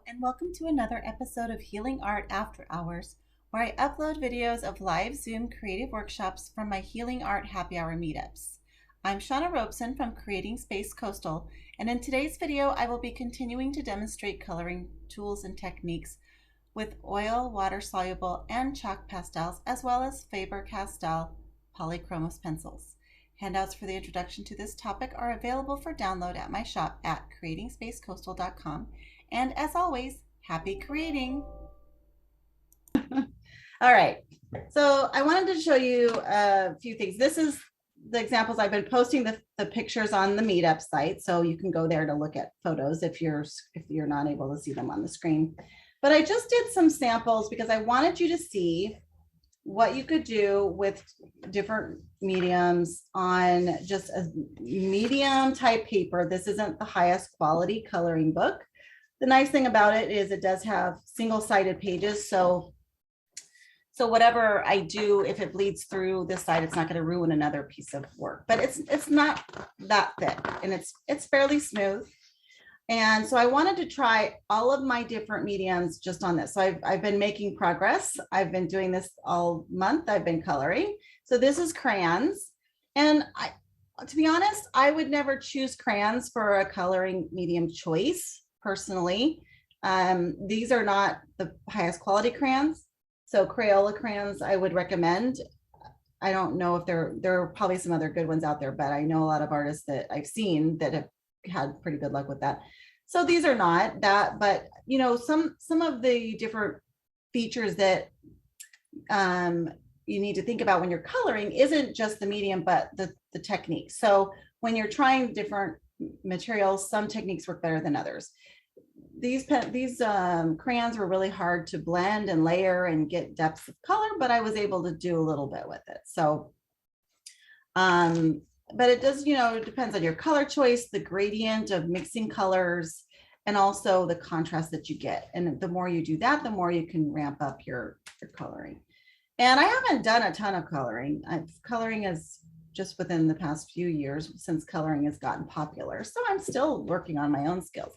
and welcome to another episode of Healing Art After Hours, where I upload videos of live Zoom creative workshops from my Healing Art Happy Hour meetups. I'm Shauna Robeson from Creating Space Coastal, and in today's video, I will be continuing to demonstrate coloring tools and techniques with oil, water-soluble, and chalk pastels, as well as Faber Castell Polychromos pencils. Handouts for the introduction to this topic are available for download at my shop at creatingspacecoastal.com. And as always, happy creating. All right, so I wanted to show you a few things. This is the examples. I've been posting the pictures on the meetup site, so you can go there to look at photos if you're not able to see them on the screen. But I just did some samples because I wanted you to see what you could do with different mediums on just a medium type paper. This isn't the highest quality coloring book. The nice thing about it is it does have single-sided pages. So whatever I do, if it bleeds through this side, it's not going to ruin another piece of work, but it's not that thick and it's fairly smooth. And so I wanted to try all of my different mediums just on this. So I've been making progress. I've been doing this all month. I've been coloring. So this is crayons. And to be honest, I would never choose crayons for a coloring medium choice personally. These are not the highest quality crayons. So Crayola crayons I would recommend. I don't know if there are probably some other good ones out there, but I know a lot of artists that I've seen that have had pretty good luck with that. So these are not that, but you know, some of the different features that you need to think about when you're coloring isn't just the medium, but the technique. So when you're trying different materials, some techniques work better than others. These crayons were really hard to blend and layer and get depths of color, but I was able to do a little bit with it. So but it does, you know, it depends on your color choice, the gradient of mixing colors, and also the contrast that you get. And the more you do that, the more you can ramp up your coloring. And I haven't done a ton of coloring. Coloring is just within the past few years since coloring has gotten popular. So I'm still working on my own skills.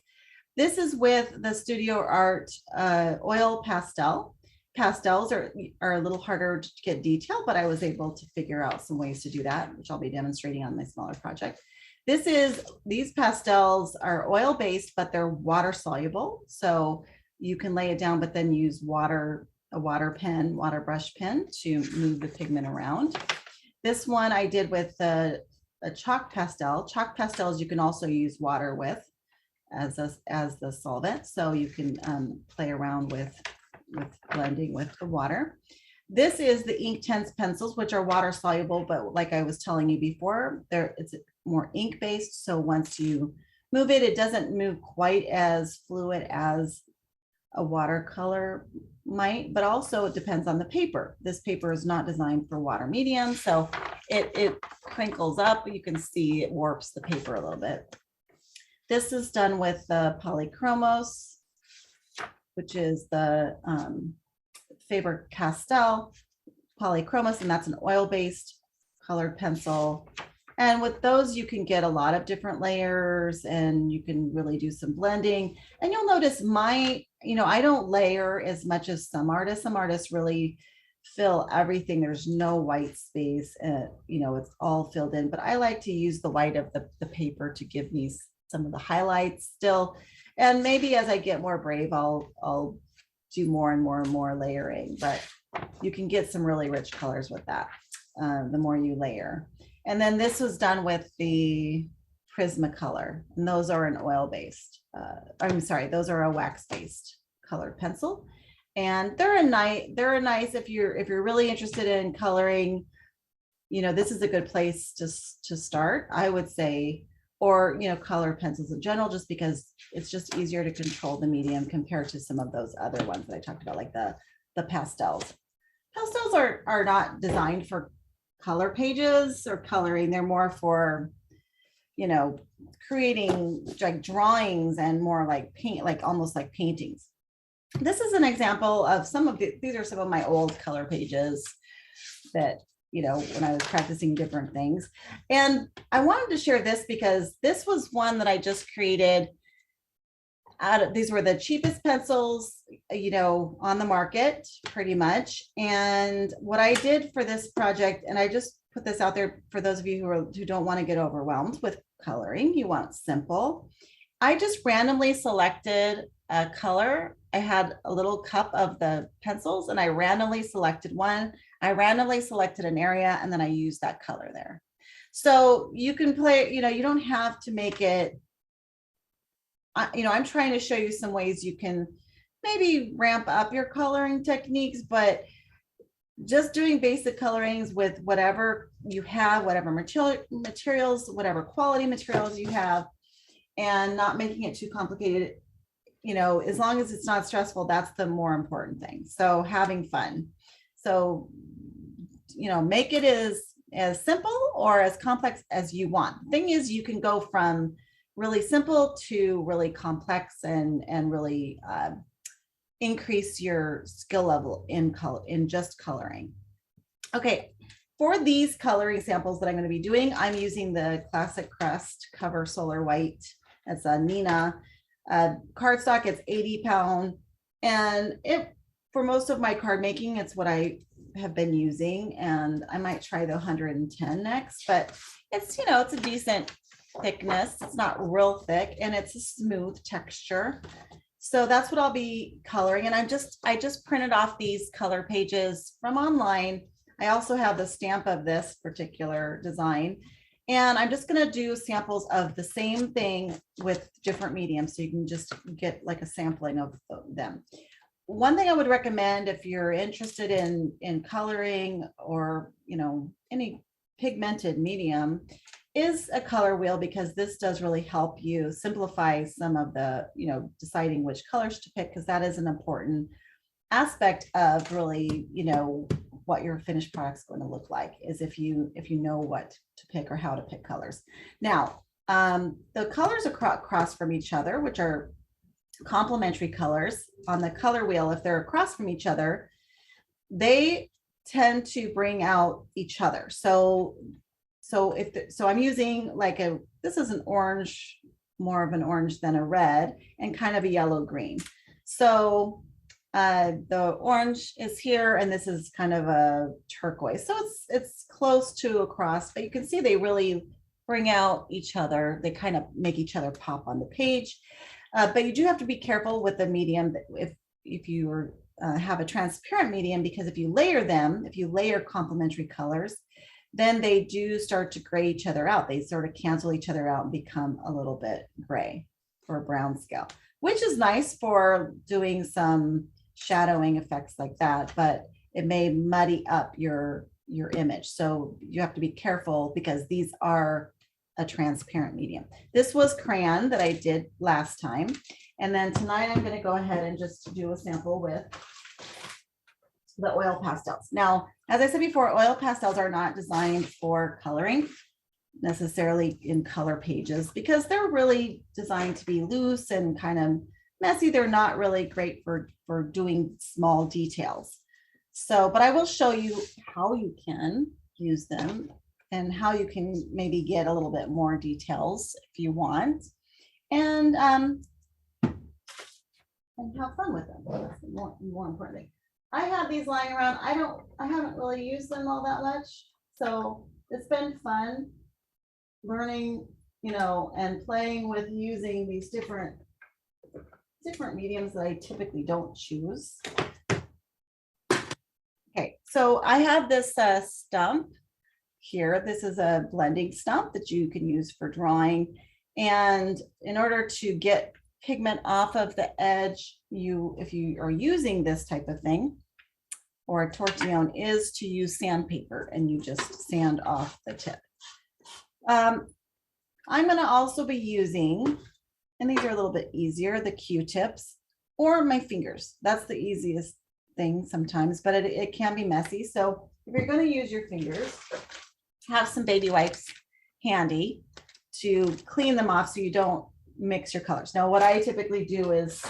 This is with the Studio Art oil pastel. Pastels are a little harder to get detail, but I was able to figure out some ways to do that, which I'll be demonstrating on my smaller project. These pastels are oil based, but they're water soluble. So you can lay it down, but then use a water brush pen to move the pigment around. This one I did with a chalk pastel. Chalk pastels you can also use water with as the solvent. So you can play around with blending with the water. This is the ink tense pencils, which are water soluble, but like I was telling you before, it's more ink based. So once you move it, it doesn't move quite as fluid as a watercolor might, but also it depends on the paper. This paper is not designed for water medium, so it crinkles up. You can see it warps the paper a little bit. This is done with the Polychromos, which is the Faber Castell Polychromos, and that's an oil-based colored pencil. And with those, you can get a lot of different layers and you can really do some blending. And you'll notice I don't layer as much as some artists. Some artists really fill everything. There's no white space, it's all filled in, but I like to use the white of the paper to give me some of the highlights still. And maybe as I get more brave, I'll do more and more and more layering, but you can get some really rich colors with that the more you layer. And then this was done with the Prismacolor, and those are an oil-based, those are a wax-based colored pencil. And they're a nice if you're really interested in coloring, this is a good place to start, I would say, or color pencils in general, just because it's just easier to control the medium compared to some of those other ones that I talked about, like the pastels. Pastels are not designed for color pages or coloring. They're more for creating like drawings and more like paint, like almost like paintings. This is an example of these are some of my old color pages that when I was practicing different things. And I wanted to share this because this was one that I just created These were the cheapest pencils, you know, on the market pretty much. And what I did for this project, and I just put this out there for those of you who don't want to get overwhelmed with coloring, you want simple. I just randomly selected a color. I had a little cup of the pencils and I randomly selected one. I randomly selected an area and then I used that color there. So you can play, you know, you don't have to make it, you know, I'm trying to show you some ways you can maybe ramp up your coloring techniques, but just doing basic colorings with whatever you have, whatever materials, whatever quality materials you have, and not making it too complicated, you know, as long as it's not stressful, that's the more important thing. So having fun. So, you know, make it as simple or as complex as you want. The thing is, you can go from really simple to really complex and really increase your skill level in just coloring. Okay, for these coloring samples that I'm going to be doing, I'm using the Classic Crest Cover Solar White. It's a Nina cardstock. It's 80 pound, and for most of my card making, it's what I have been using, and I might try the 110 next, but it's, you know, it's a decent thickness. It's not real thick and it's a smooth texture. So that's what I'll be coloring. And I just printed off these color pages from online. I also have the stamp of this particular design. And I'm just going to do samples of the same thing with different mediums. So you can just get like a sampling of them. One thing I would recommend if you're interested in coloring or, you know, any pigmented medium is a color wheel, because this does really help you simplify some of the, you know, deciding which colors to pick, because that is an important aspect of really, you know, what your finished product's going to look like, is if you know what to pick or how to pick colors. Now, the colors across from each other, which are complementary colors on the color wheel, if they're across from each other, they tend to bring out each other. So I'm using like this is an orange, more of an orange than a red, and kind of a yellow green. So the orange is here, and this is kind of a turquoise. So it's close to across, but you can see they really bring out each other. They kind of make each other pop on the page. But you do have to be careful with the medium if you have a transparent medium, because if you layer complementary colors, then they do start to gray each other out. They sort of cancel each other out and become a little bit gray for a brown scale, which is nice for doing some shadowing effects like that, but it may muddy up your image. So you have to be careful, because these are a transparent medium. This was crayon that I did last time. And then tonight I'm going to go ahead and just do a sample with the oil pastels. Now, as I said before, oil pastels are not designed for coloring necessarily in color pages, because they're really designed to be loose and kind of messy. They're not really great for doing small details. So, but I will show you how you can use them and how you can maybe get a little bit more details if you want, and have fun with them. That's the more important thing. I have these lying around. I haven't really used them all that much. So it's been fun learning, you know, and playing with using these different mediums that I typically don't choose. Okay, so I have this stump here. This is a blending stump that you can use for drawing. And in order to get pigment off of the edge, if you are using this type of thing, or a tortillon, is to use sandpaper, and you just sand off the tip. I'm going to also be using, and these are a little bit easier, the Q-tips or my fingers. That's the easiest thing sometimes, but it can be messy. So if you're going to use your fingers, have some baby wipes handy to clean them off so you don't mix your colors. Now, what I typically do is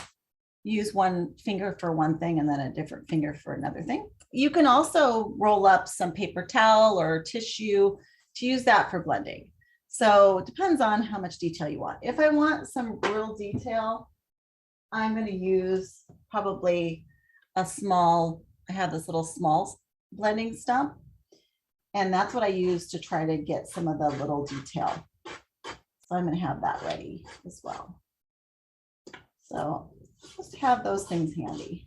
use one finger for one thing and then a different finger for another thing. You can also roll up some paper towel or tissue to use that for blending. So it depends on how much detail you want. If I want some real detail, I'm going to use probably a small, I have this little small blending stump, and that's what I use to try to get some of the little detail. So I'm going to have that ready as well. So just have those things handy.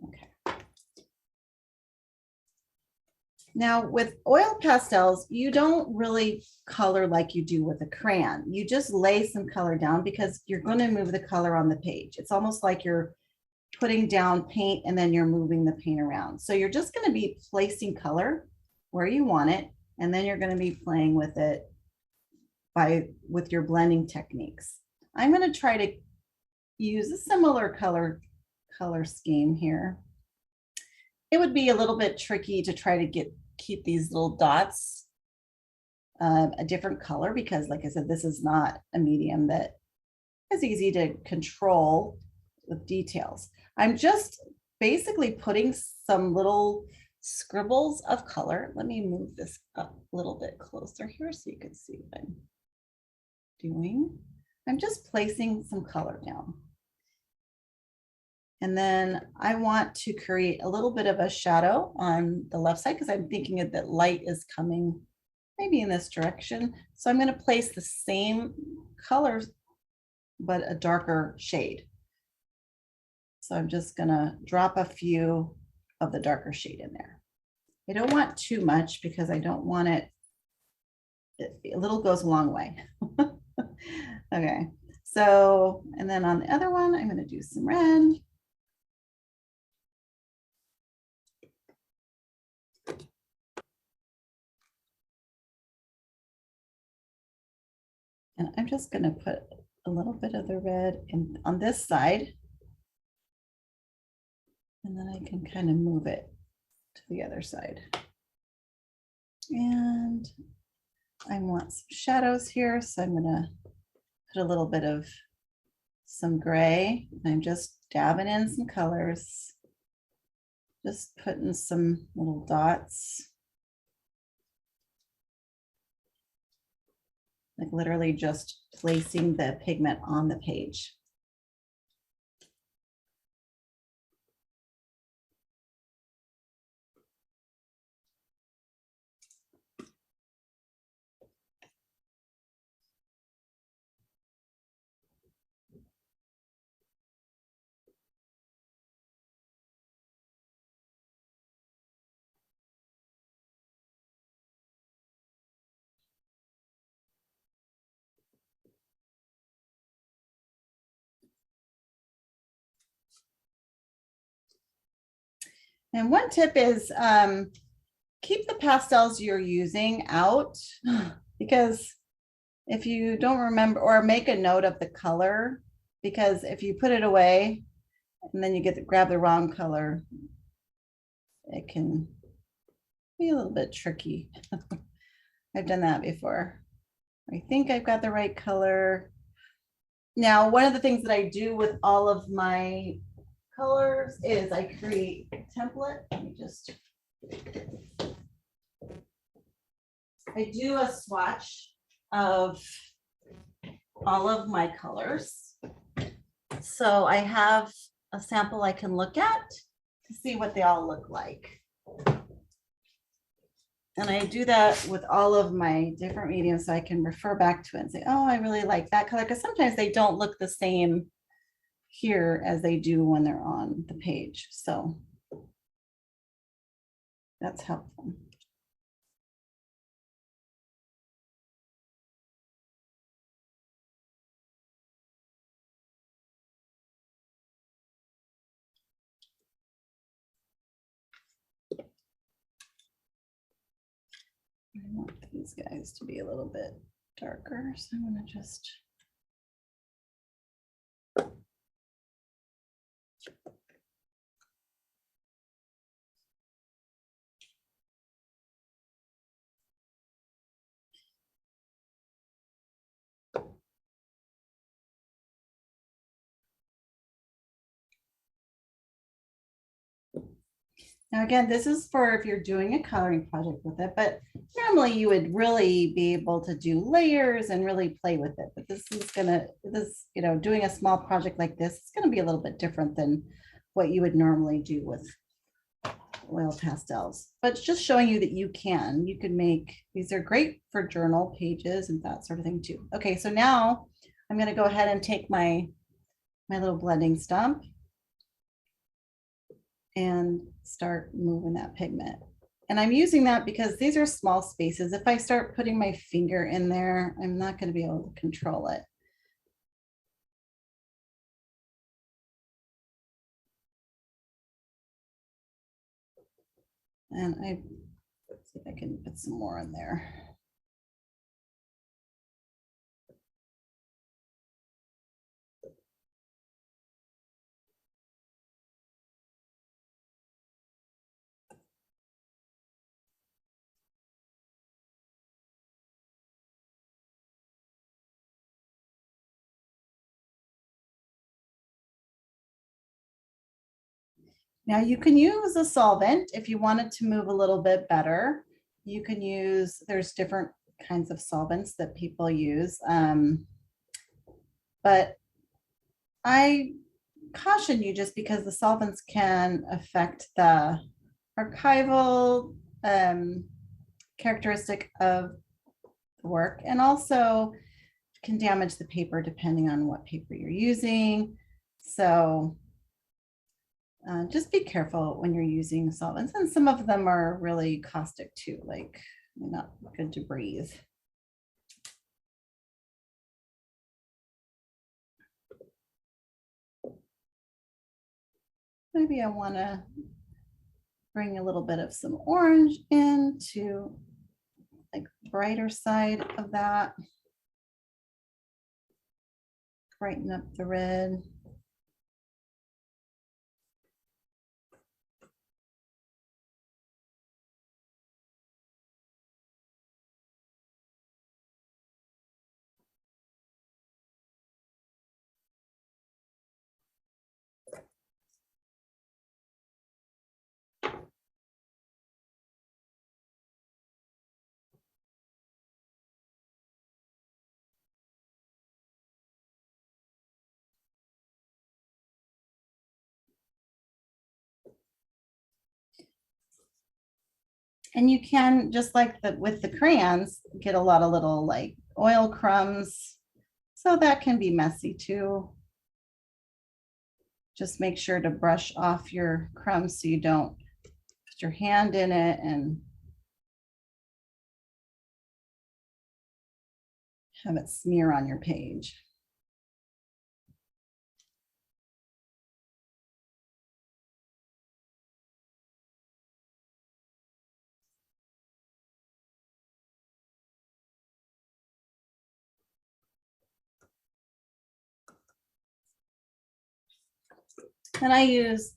Okay. Now with oil pastels, you don't really color like you do with a crayon. You just lay some color down because you're going to move the color on the page. It's almost like you're putting down paint and then you're moving the paint around. So you're just going to be placing color where you want it, and then you're going to be playing with it with your blending techniques. I'm going to try to use a similar color scheme here. It would be a little bit tricky to try to keep these little dots a different color because, like I said, this is not a medium that is easy to control with details. I'm just basically putting some little scribbles of color. Let me move this up a little bit closer here so you can see what I'm doing. I'm just placing some color down. And then I want to create a little bit of a shadow on the left side because I'm thinking that light is coming maybe in this direction. So I'm going to place the same colors, but a darker shade. So I'm just going to drop a few of the darker shade in there. I don't want too much because I don't want it, a little goes a long way. Okay, so, and then on the other one, I'm going to do some red. And I'm just going to put a little bit of the red in on this side. And then I can kind of move it to the other side. And I want some shadows here. So I'm going to put a little bit of some gray. I'm just dabbing in some colors. Just putting some little dots. Like literally just placing the pigment on the page. And one tip is keep the pastels you're using out because if you don't remember, or make a note of the color, because if you put it away and then you grab the wrong color, it can be a little bit tricky. I've done that before. I think I've got the right color. Now, one of the things that I do with all of my colors is I create a template. Let me just, I do a swatch of all of my colors. So I have a sample I can look at to see what they all look like. And I do that with all of my different mediums so I can refer back to it and say, oh, I really like that color, because sometimes they don't look the same here as they do when they're on the page. So that's helpful. I want these guys to be a little bit darker, so I'm going to just Now, again, this is for if you're doing a coloring project with it, but normally you would really be able to do layers and really play with it. But this is doing a small project like this, it's gonna be a little bit different than what you would normally do with oil pastels. But it's just showing you that you can make, these are great for journal pages and that sort of thing too. Okay, so now I'm gonna go ahead and take my little blending stump and start moving that pigment. And I'm using that because these are small spaces. If I start putting my finger in there, I'm not going to be able to control it. And let's see if I can put some more in there. Now you can use a solvent if you want it to move a little bit better. You can use, there's different kinds of solvents that people use. But I caution you just because the solvents can affect the archival characteristic of the work, and also can damage the paper depending on what paper you're using. So just be careful when you're using solvents, and some of them are really caustic too, like not good to breathe. Maybe I want to bring a little bit of some orange into like brighter side of that. Brighten up the red. And you can, just like with the crayons, get a lot of little like oil crumbs. So that can be messy too. Just make sure to brush off your crumbs so you don't put your hand in it and have it smear on your page. And I use,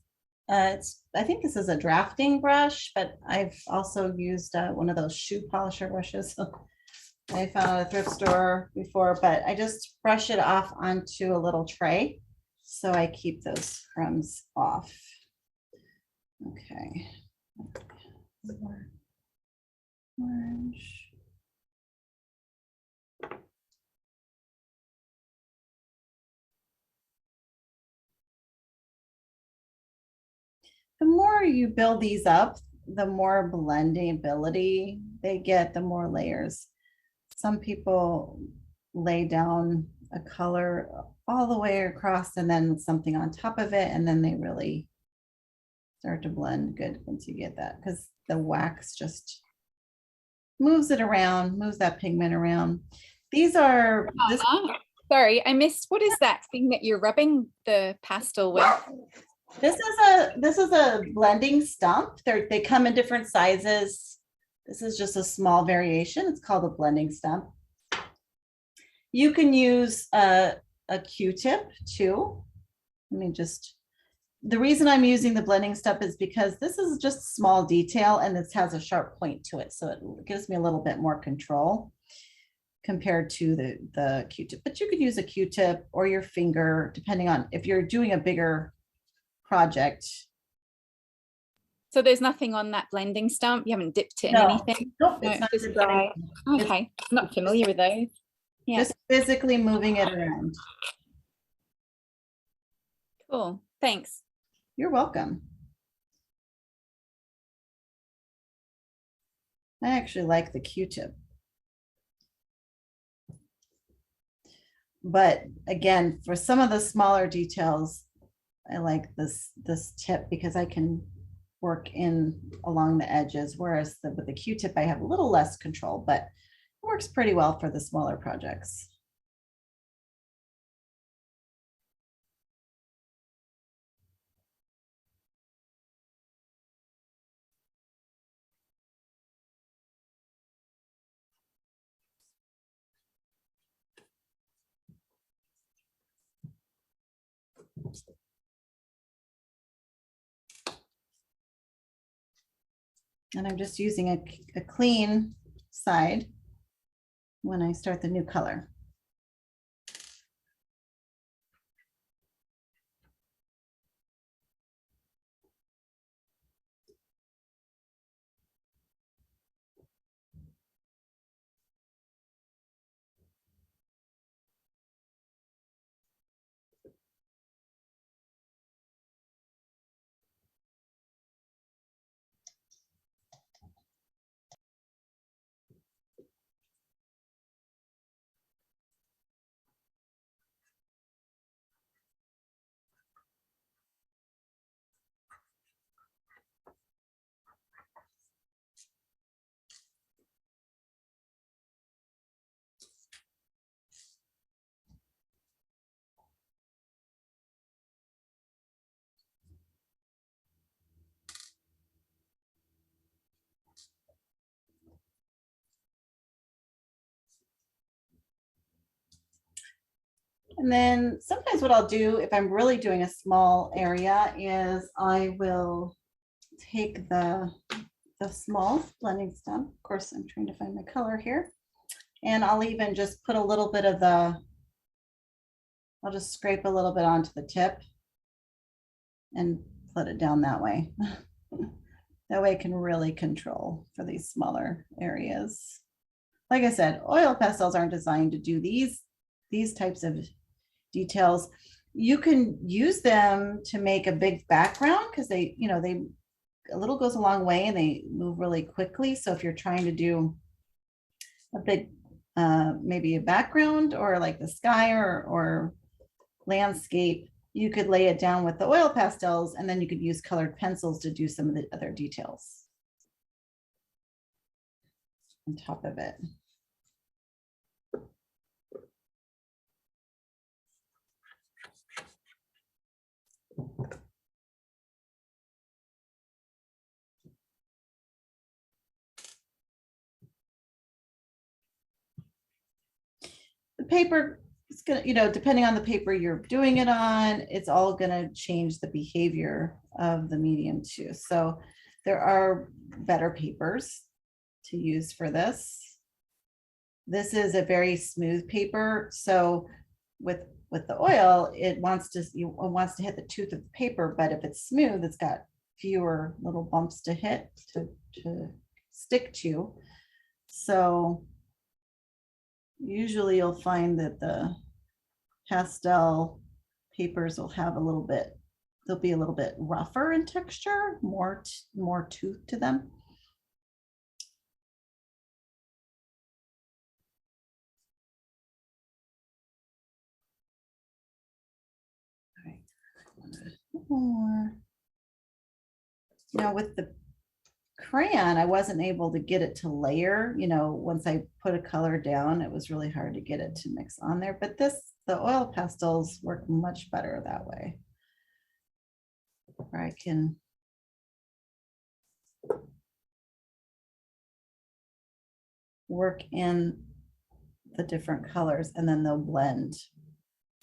I think this is a drafting brush, but I've also used one of those shoe polisher brushes. I found at a thrift store before, but I just brush it off onto a little tray. So I keep those crumbs off. Okay. Orange. The more you build these up, the more blending ability they get, the more layers. Some people lay down a color all the way across and then something on top of it, and then they really start to blend good once you get that, because the wax just moves it around, moves that pigment around. These are Sorry, I missed. What is that thing that you're rubbing the pastel with? This is a blending stump. They come in different sizes. This is just a small variation. It's called a blending stump. You can use a Q-tip too. Let me just, the reason I'm using the blending stump is because this is just small detail and this has a sharp point to it. So it gives me a little bit more control compared to the Q-tip. But you could use a Q-tip or your finger, depending on if you're doing a bigger project. So there's nothing on that blending stump? You haven't dipped it in No, anything? nope, No, it's not just dipped dry. in. It's Okay, not familiar with those. Yeah, just physically moving it around. cool. Thanks. You're welcome. I actually like the Q-tip. But again, for some of the smaller details, I like this tip because I can work in along the edges, whereas with the Q-tip, I have a little less control, but it works pretty well for the smaller projects. And I'm just using a clean side when I start the new color. And then sometimes what I'll do if I'm really doing a small area is I will take the small blending stump. Of course, I'm trying to find my color here. And I'll even just put a little bit of I'll just scrape a little bit onto the tip and put it down that way. That way I can really control for these smaller areas. Like I said, oil pastels aren't designed to do these types of details. You can use them to make a big background because they a little goes a long way and they move really quickly. So if you're trying to do a big maybe a background or like the sky or landscape, you could lay it down with the oil pastels and then you could use colored pencils to do some of the other details on top of it. The paper is gonna, depending on the paper you're doing it on, it's all gonna change the behavior of the medium too. So there are better papers to use for this. This is a very smooth paper. So with the oil, it wants to hit the tooth of the paper, but if it's smooth, it's got fewer little bumps to hit to stick to. So usually you'll find that the pastel papers will have they'll be a little bit rougher in texture, more tooth to them. All right. More. Now with the crayon, I wasn't able to get it to layer. Once I put a color down, it was really hard to get it to mix on there. But the oil pastels work much better that way. Where I can work in the different colors and then they'll blend.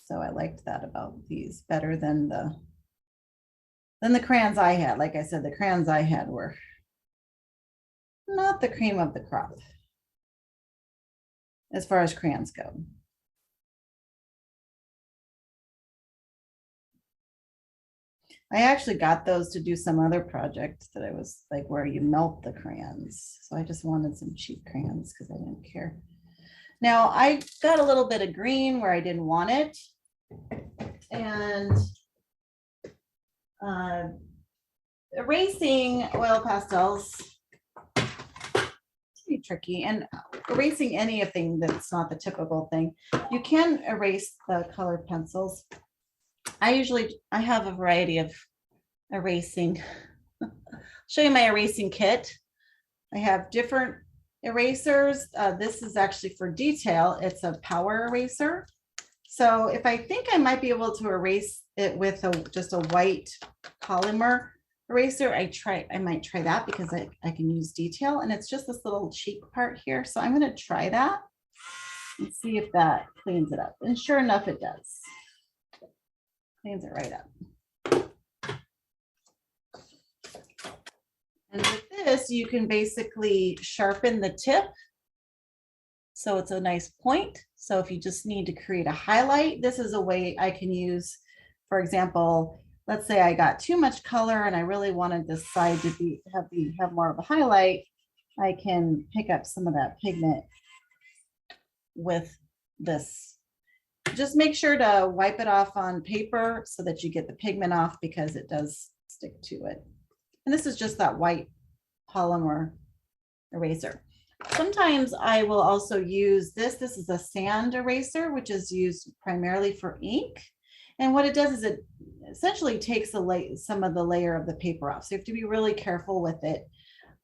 So I liked that about these better than the crayons I had. Like I said, the crayons I had were not the cream of the crop as far as crayons go. I actually got those to do some other project that I was like where you melt the crayons. So I just wanted some cheap crayons because I didn't care. Now I got a little bit of green where I didn't want it. And erasing oil pastels be tricky, and erasing anything that's not the typical thing. You can erase the colored pencils. I have a variety of erasing. Show you my erasing kit. I have different erasers. This is actually for detail. It's a power eraser. So if I think I might be able to erase it with just a white polymer eraser, I might try that because I can use detail, and it's just this little cheek part here. So I'm going to try that and see if that cleans it up. And sure enough, it does. Cleans it right up. And with this, you can basically sharpen the tip so it's a nice point. So if you just need to create a highlight, this is a way I can use, for example, let's say I got too much color and I really wanted this side to have more of a highlight. I can pick up some of that pigment with this. Just make sure to wipe it off on paper so that you get the pigment off, because it does stick to it. And this is just that white polymer eraser. Sometimes I will also use this. This is a sand eraser, which is used primarily for ink. And what it does is it essentially takes some of the layer of the paper off. So you have to be really careful with it.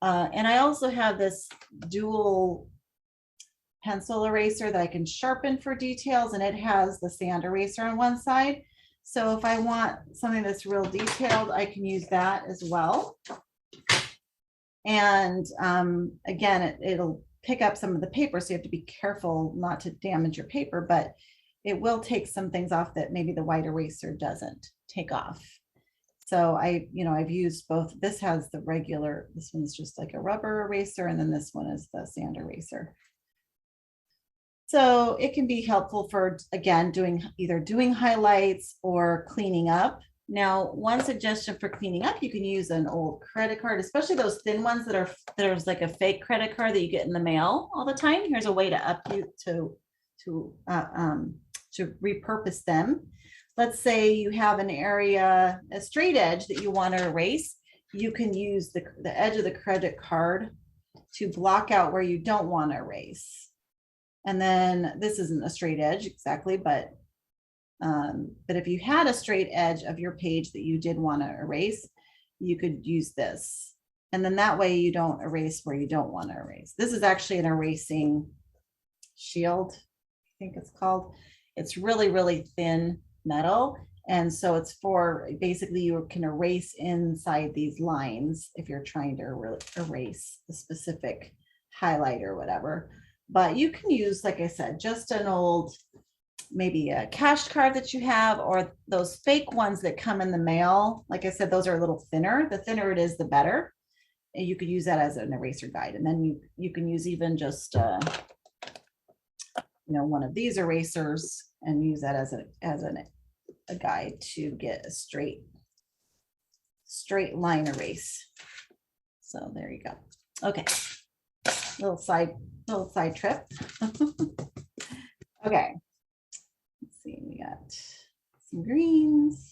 And I also have this dual pencil eraser that I can sharpen for details, and it has the sand eraser on one side. So if I want something that's real detailed, I can use that as well. And again, it'll pick up some of the paper, so you have to be careful not to damage your paper, but it will take some things off that maybe the white eraser doesn't take off. So I've used both. This has the regular, this one's just like a rubber eraser, and then this one is the sand eraser. So it can be helpful for, again, either doing highlights or cleaning up. Now, one suggestion for cleaning up, you can use an old credit card, especially those thin ones there's like a fake credit card that you get in the mail all the time. Here's a way to repurpose them. Let's say you have an area, a straight edge that you want to erase. You can use the edge of the credit card to block out where you don't want to erase. And then this isn't a straight edge exactly, but if you had a straight edge of your page that you did want to erase, you could use this. And then that way you don't erase where you don't want to erase. This is actually an erasing shield, I think it's called. It's really, really thin metal. And so it's for basically you can erase inside these lines if you're trying to erase the specific highlight or whatever. But you can use, like I said, just an old, maybe a cash card that you have, or those fake ones that come in the mail. Like I said, those are a little thinner. The thinner it is, the better. And you could use that as an eraser guide. And then you can use even just one of these erasers and use that as a guide to get a straight line erase. So there you go. Okay. Little side trip. Okay. Let's see, we got some greens.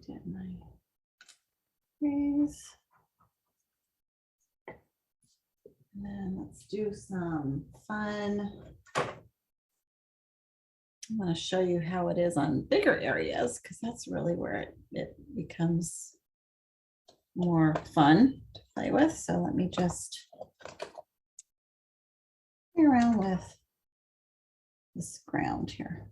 Did my greens. And then let's do some fun. I'm going to show you how it is on bigger areas, because that's really where it becomes more fun to play with. So let me just play around with this ground here.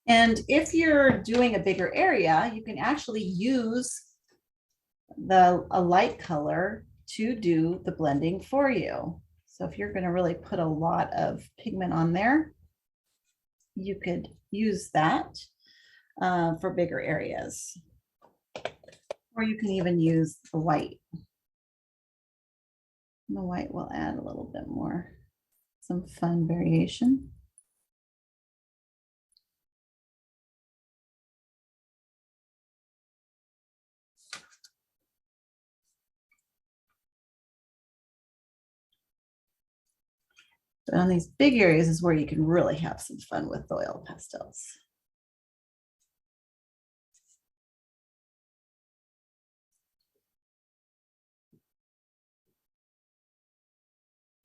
And if you're doing a bigger area, you can actually use a light color to do the blending for you. So if you're going to really put a lot of pigment on there, you could use that for bigger areas. Or you can even use the white. The white will add a little bit more, some fun variation. But on these big areas is where you can really have some fun with oil pastels.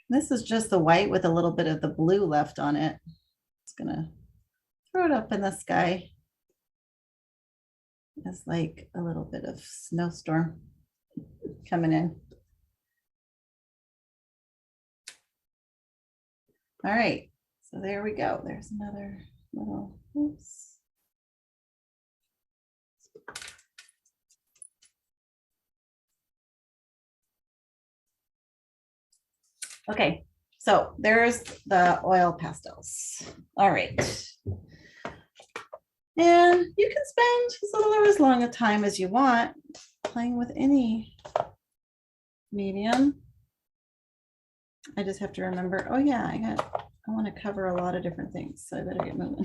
This is just the white with a little bit of the blue left on it. It's gonna throw it up in the sky. It's like a little bit of snowstorm coming in. All right, so there we go. There's another little, oops. Okay, so there's the oil pastels. All right. And you can spend as little or as long a time as you want playing with any medium. I just have to remember, oh yeah, I want to cover a lot of different things, so I better get moving.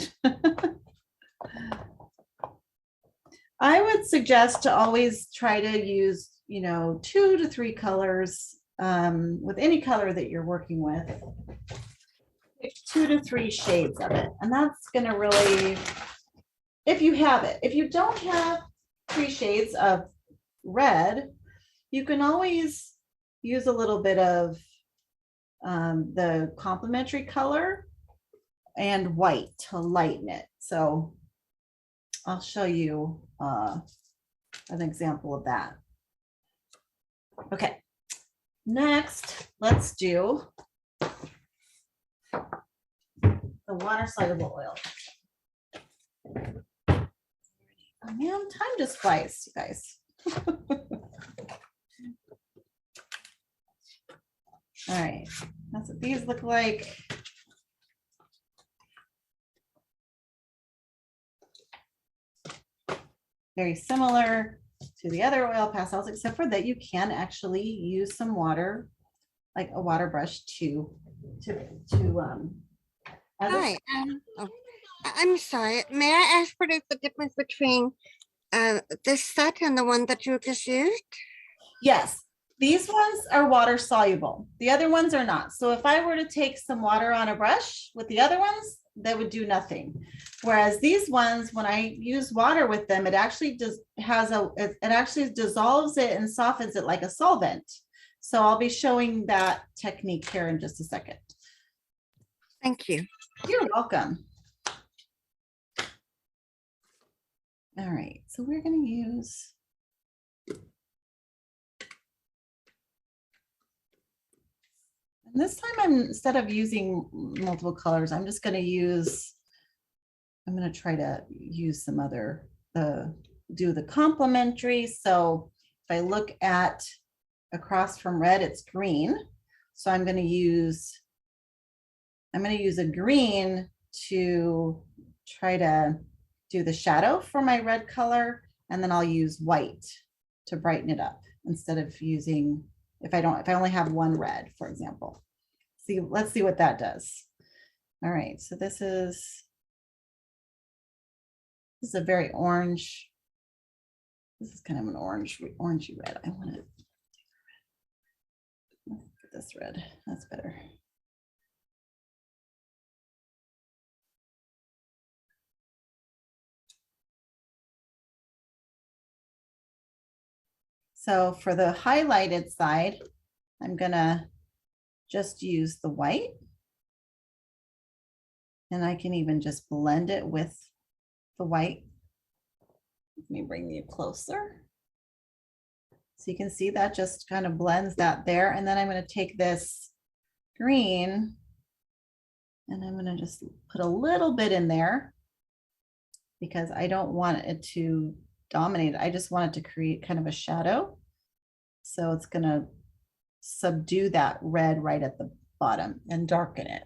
I would suggest to always try to use, 2 to 3 colors with any color that you're working with. 2 to 3 shades of it. And that's going to really, if you have it, if you don't have 3 shades of red, you can always use a little bit of the complementary color and white to lighten it. So I'll show you an example of that. Okay, next, let's do the water-soluble oil. Oh man, time just flies, you guys. All right, that's what these look like. Very similar to the other oil pastels, except for that you can actually use some water, like a water brush Hi, I'm sorry. May I ask what is the difference between this set and the one that you just used? Yes, these ones are water soluble. The other ones are not. So if I were to take some water on a brush with the other ones, that would do nothing. Whereas these ones, when I use water with them, it actually it actually dissolves it and softens it like a solvent. So I'll be showing that technique here in just a second. Thank you. You're welcome. All right, so we're going to use and this time instead of using multiple colors, I'm just going to try to use some other, do the complementary. So if I look at across from red, it's green. So I'm going to use a green to try to do the shadow for my red color. And then I'll use white to brighten it up instead of using, if I only have one red, for example. Let's see what that does. All right, so this is a very orange. This is kind of an orangey red. I want to get this red. That's better. So for the highlighted side, I'm gonna just use the white. And I can even just blend it with the white. Let me bring you closer. So you can see that just kind of blends that there. And then I'm going to take this green and I'm going to just put a little bit in there because I don't want it to dominate. I just want it to create kind of a shadow. So it's going to subdue that red right at the bottom and darken it.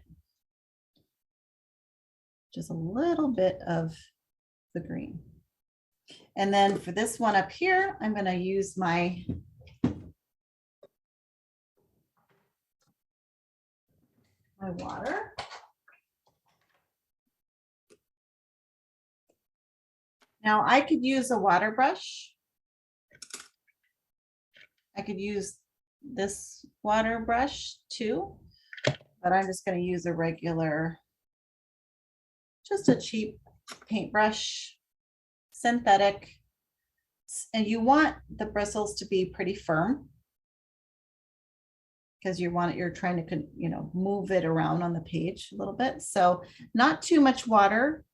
Just a little bit of the green. And then for this one up here, I'm going to use my water. Now I could use a water brush. I could use this water brush too, but I'm just going to use a regular, just a cheap paintbrush, synthetic. And you want the bristles to be pretty firm because you want it, you're trying to, you know, move it around on the page a little bit. So not too much water.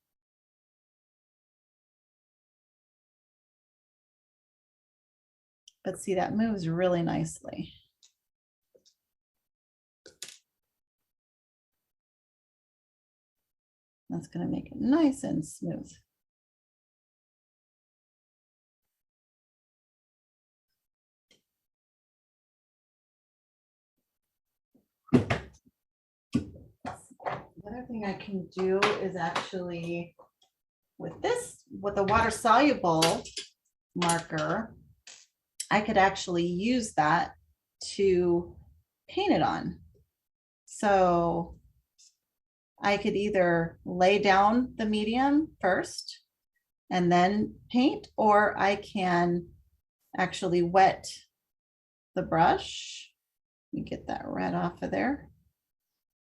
But see, that moves really nicely. That's going to make it nice and smooth. The other thing I can do is actually with this, with the water soluble marker, I could actually use that to paint it on. So I could either lay down the medium first and then paint, or I can actually wet the brush. Let me get that red off of there.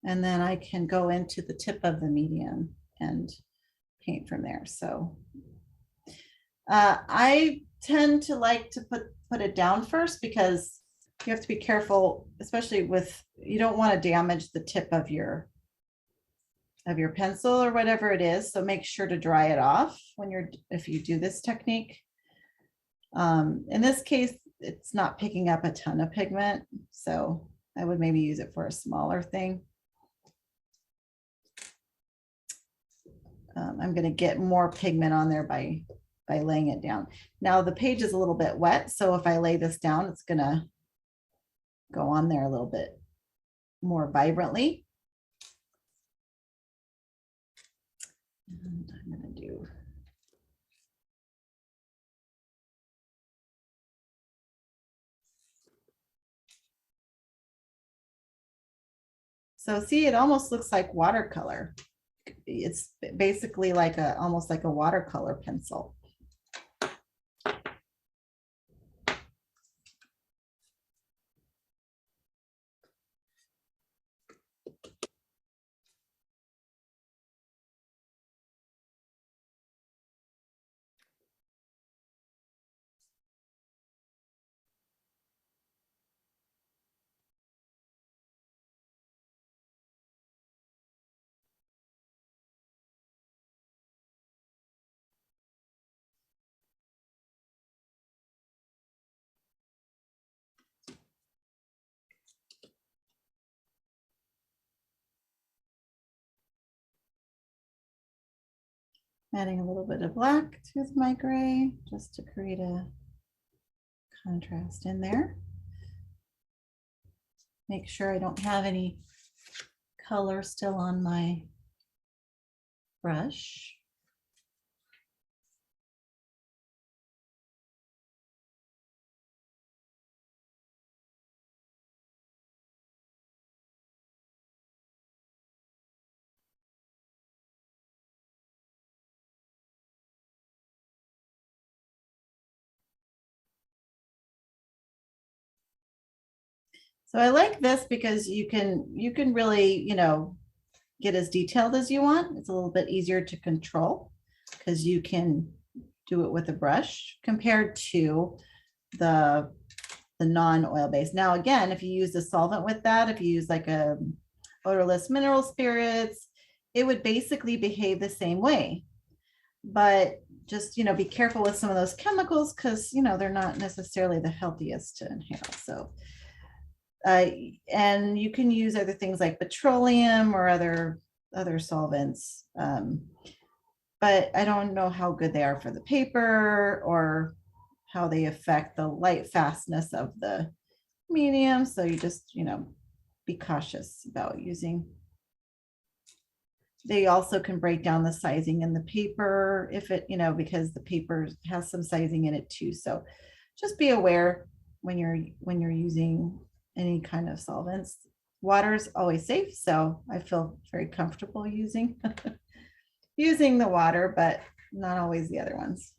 And then I can go into the tip of the medium and paint from there. So I tend to like to put it down first because you have to be careful, especially with, you don't want to damage the tip of your pencil or whatever it is. So make sure to dry it off when if you do this technique. In this case, it's not picking up a ton of pigment, so I would maybe use it for a smaller thing. I'm going to get more pigment on there by laying it down. Now the page is a little bit wet, so if I lay this down, it's going to go on there a little bit more vibrantly. And I'm going to do so see, it almost looks like watercolor. It's basically like almost like a watercolor pencil. Adding a little bit of black to my gray just to create a contrast in there. Make sure I don't have any color still on my brush. So I like this because you can really, you know, get as detailed as you want. It's a little bit easier to control because you can do it with a brush compared to the the non-oil based. Now, again, if you use a solvent with that, if you use like a odorless mineral spirits, it would basically behave the same way. But just, be careful with some of those chemicals because, they're not necessarily the healthiest to inhale. So, and you can use other things like petroleum or other solvents. But I don't know how good they are for the paper or how they affect the light fastness of the medium. So you just, be cautious about using. They also can break down the sizing in the paper if it, because the paper has some sizing in it too. So just be aware when you're using any kind of solvents. Water is always safe, so I feel very comfortable using using the water, but not always the other ones.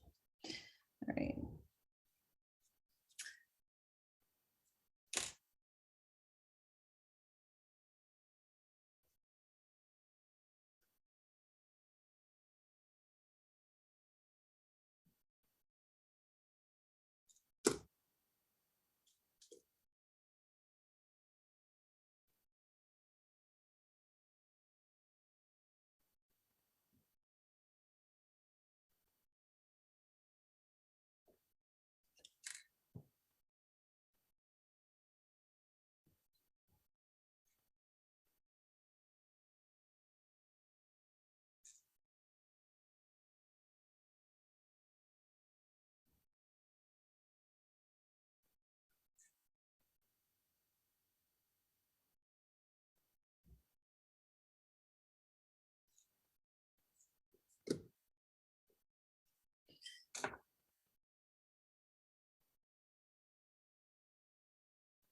All right.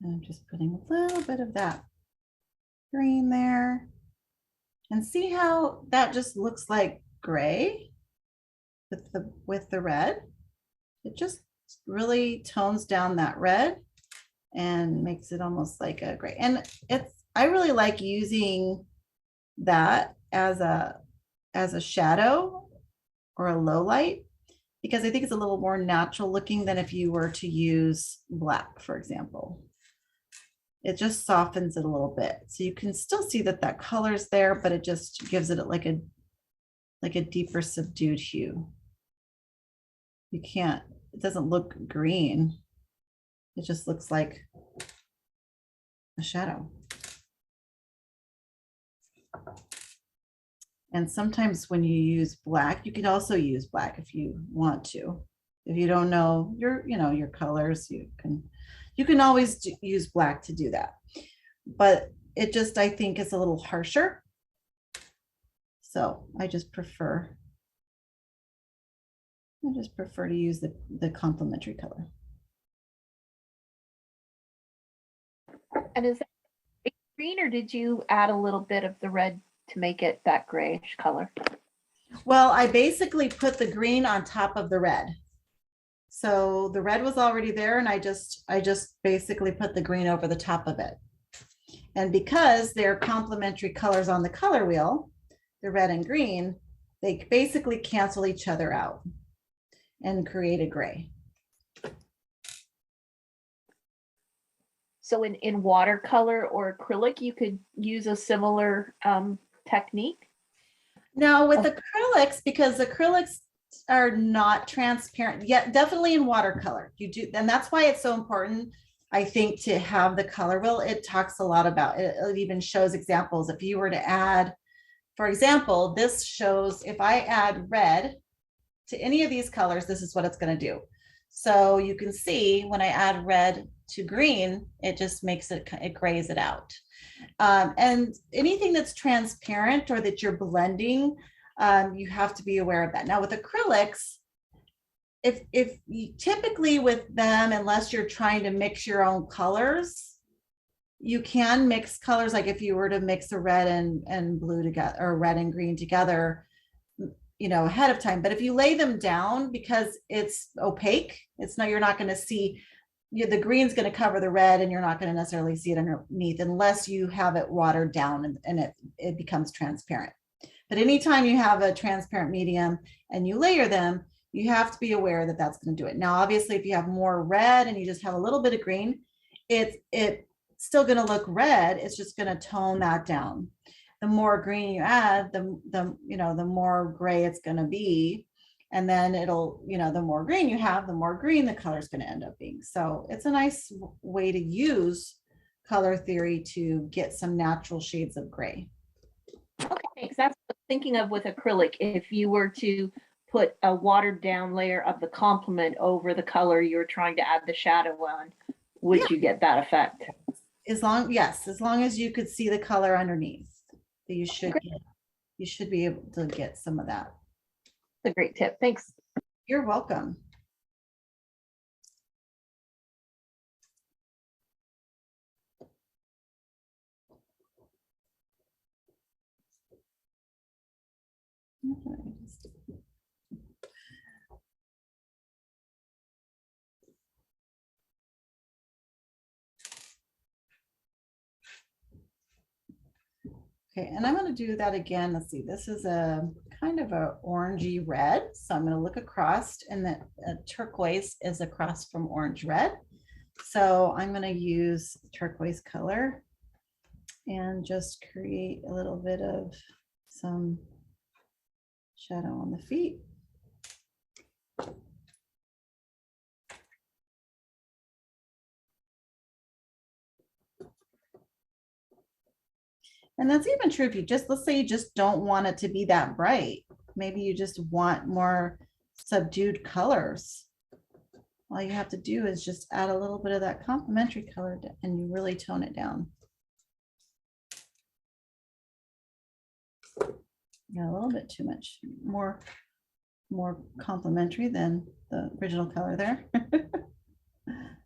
I'm just putting a little bit of that green there. And see how that just looks like gray with the red? It just really tones down that red and makes it almost like a gray. And I really like using that as a shadow or a low light because I think it's a little more natural looking than if you were to use black, for example. It just softens it a little bit. So you can still see that color is there, but it just gives it like a deeper subdued hue. It doesn't look green. It just looks like a shadow. And sometimes when you use black, you can also use black if you want to. If you don't know your colors, you can always use black to do that. But it just, I think, is a little harsher. So I just prefer to use the complementary color. And is that green, or did you add a little bit of the red to make it that grayish color? Well, I basically put the green on top of the red. So the red was already there, and I just basically put the green over the top of it. And because they're complementary colors on the color wheel, the red and green, they basically cancel each other out and create a gray. So in watercolor or acrylic, you could use a similar technique? Now with acrylics, because acrylics are not transparent yet, definitely in watercolor you do, and that's why it's so important, I think, to have the color wheel. It talks a lot about it. It even shows examples. If you were to add, for example, this shows if I add red to any of these colors, this is what it's going to do. So you can see when I add red to green, it just makes it grays it out. And anything that's transparent or that you're blending, you have to be aware of that. Now with acrylics, if you typically with them, unless you're trying to mix your own colors, you can mix colors. Like if you were to mix a red and blue together, or red and green together, ahead of time. But if you lay them down, because it's opaque, you're not going to see, the green's going to cover the red, and you're not going to necessarily see it underneath unless you have it watered down and it becomes transparent. But anytime you have a transparent medium and you layer them, You have to be aware that that's going to do it. Now, obviously, if you have more red and you just have a little bit of green, it's still going to look red. It's just going to tone that down. The more green you add, the more gray it's going to be. And then it'll, the more green you have, the more green the color is going to end up being. So it's a nice way to use color theory to get some natural shades of gray. Okay, thanks. That's what I'm thinking of with acrylic. If you were to put a watered down layer of the complement over the color you're trying to add the shadow on, would you get that effect? As long as you could see the color underneath, you should be able to get some of that. That's a great tip. Thanks. You're welcome. Okay, and I'm going to do that again. Let's see, this is a kind of a orangey red. So I'm going to look across, and the turquoise is across from orange red. So I'm going to use turquoise color and just create a little bit of some shadow on the feet. And that's even true if you just, let's say you just don't want it to be that bright. Maybe you just want more subdued colors. All you have to do is just add a little bit of that complementary color and you really tone it down. Yeah, a little bit too much, more complementary than the original color there.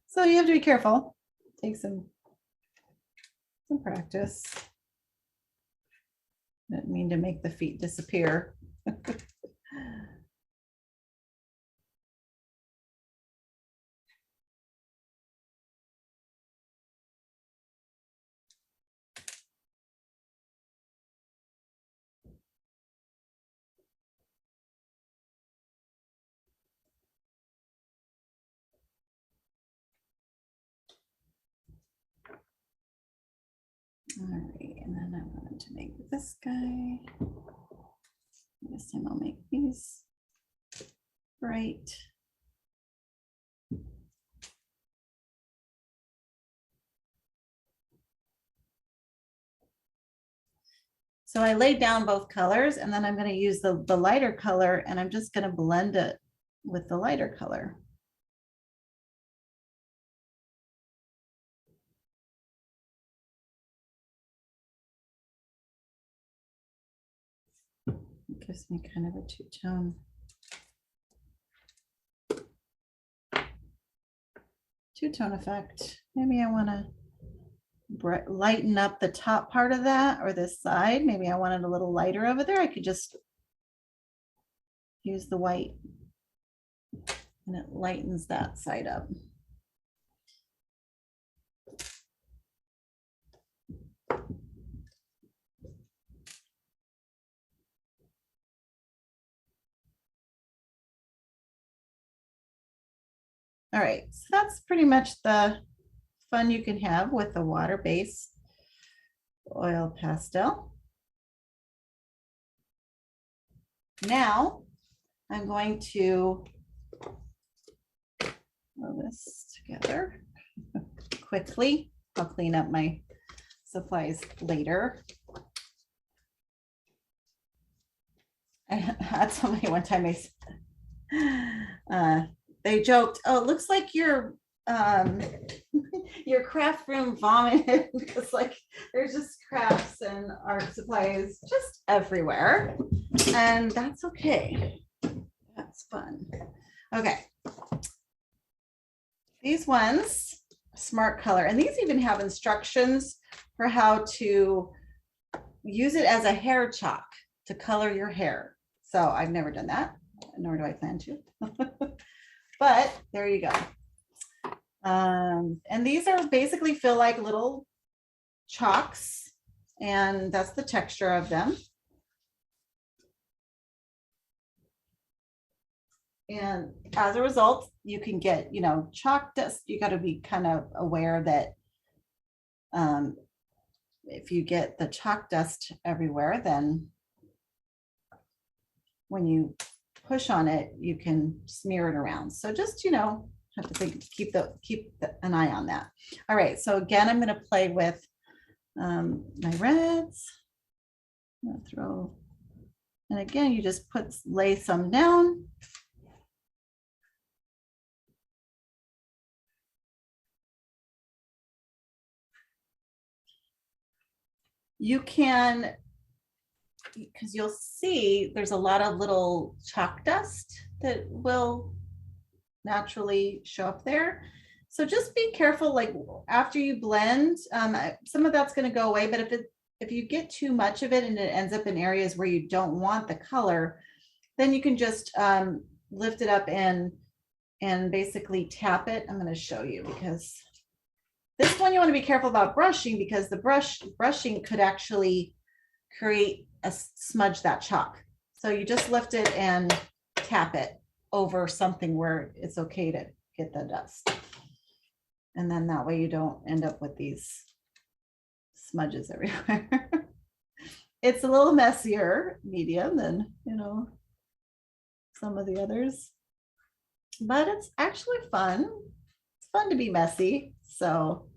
So you have to be careful. Take some practice. Didn't mean to make the feet disappear. All right, and then I wanted to make this guy. This time I'll make these bright. So I laid down both colors, and then I'm going to use the lighter color, and I'm just going to blend it with the lighter color. It gives me kind of a two-tone effect. Maybe I want to lighten up the top part of that, or this side. Maybe I want it a little lighter over there. I could just use the white and it lightens that side up. All right, so that's pretty much the fun you can have with a water-based oil pastel. Now I'm going to roll this together quickly. I'll clean up my supplies later. I had somebody one time, they joked, oh, it looks like your craft room vomited, because like there's just crafts and art supplies just everywhere, and that's okay. That's fun. Okay, these ones, Smart Color, and these even have instructions for how to use it as a hair chalk to color your hair. So I've never done that, nor do I plan to. But there you go. And these are basically feel like little chalks, and that's the texture of them. And as a result, you can get, chalk dust. You got to be kind of aware that if you get the chalk dust everywhere, then when you push on it, you can smear it around. So just, have to think, keep an eye on that. All right. So again, I'm going to play with my reds. I'm going to throw, and again, you just lay some down. You can, because you'll see there's a lot of little chalk dust that will naturally show up there. So just be careful, like after you blend, some of that's going to go away, but if you get too much of it and it ends up in areas where you don't want the color, then you can just lift it up and basically tap it. I'm going to show you, because this one you want to be careful about brushing, because the brushing could actually create a smudge that chalk. So you just lift it and tap it over something where it's okay to get the dust. And then that way you don't end up with these smudges everywhere. It's a little messier medium than, some of the others, but it's actually fun. It's fun to be messy. So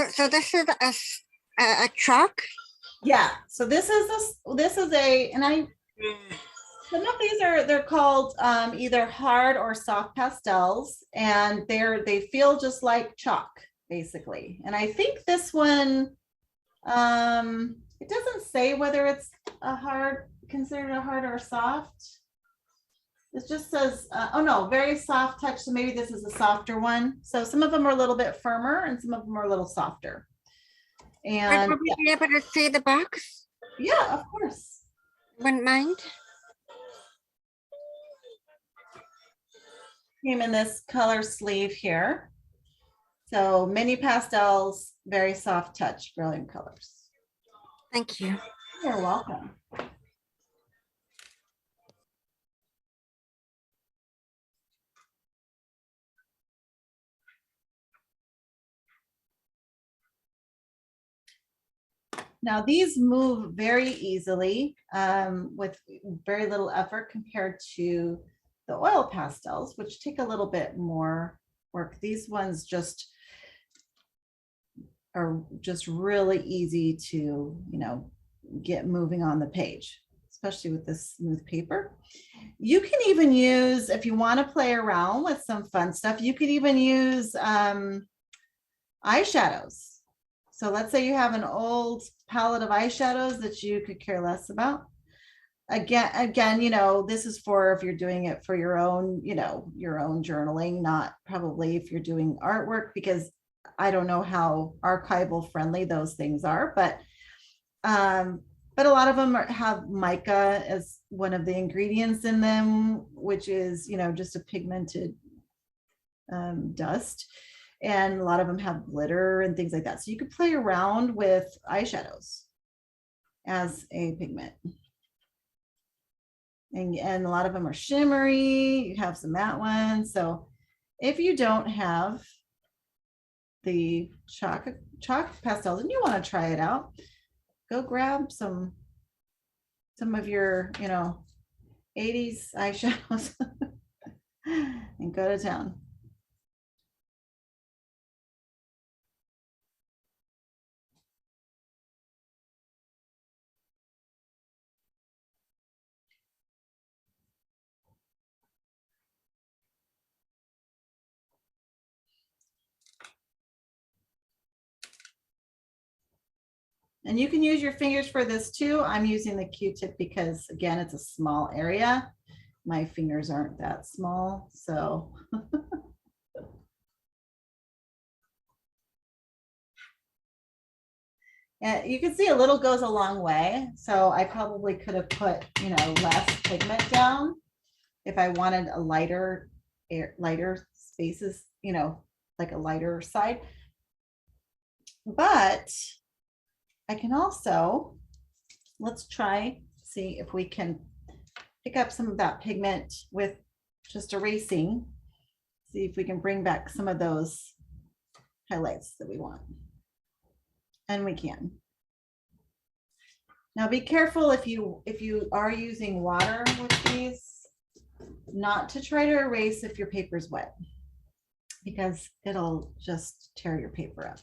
So this is a chalk. yeah, so this is and some of these they're called either hard or soft pastels, and they feel just like chalk basically. And I think this one, it doesn't say whether it's considered a hard or soft. It just says, oh no, very soft touch. So maybe this is a softer one. So some of them are a little bit firmer and some of them are a little softer. And would we be able to see the box? Yeah, of course. Wouldn't mind. Came in this color sleeve here. So mini pastels, very soft touch, brilliant colors. Thank you. You're welcome. Now these move very easily with very little effort compared to the oil pastels, which take a little bit more work. These ones are just really easy to, get moving on the page, especially with this smooth paper. You can even use, if you want to play around with some fun stuff, you could even use eyeshadows. So let's say you have an old palette of eyeshadows that you could care less about. Again, this is for if you're doing it for your own, your own journaling, not probably if you're doing artwork, because I don't know how archival friendly those things are, but a lot of them have mica as one of the ingredients in them, which is, just a pigmented dust. And a lot of them have glitter and things like that. So you could play around with eyeshadows as a pigment. And a lot of them are shimmery. You have some matte ones. So if you don't have the chalk pastels and you want to try it out, go grab some of your, 80s eyeshadows and go to town. And you can use your fingers for this too. I'm using the Q-tip because again, it's a small area my fingers aren't that small, so. And you can see a little goes a long way. So I probably could have put, you know, less pigment down if I wanted a lighter, lighter spaces, you know, like a lighter side. But I can also, let's try, see if we can pick up some of that pigment with just erasing. See if we can bring back some of those highlights that we want. And we can. Now be careful if you are using water with these, not to try to erase if your paper's wet, because it'll just tear your paper up.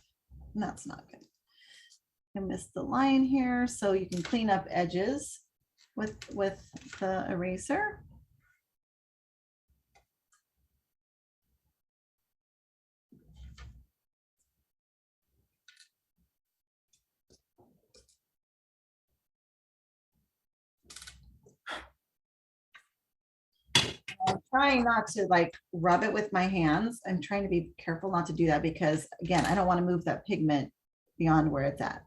And that's not good. I missed the line here, so you can clean up edges with the eraser. I'm trying not to like rub it with my hands. I'm trying to be careful not to do that because again, I don't want to move that pigment beyond where it's at.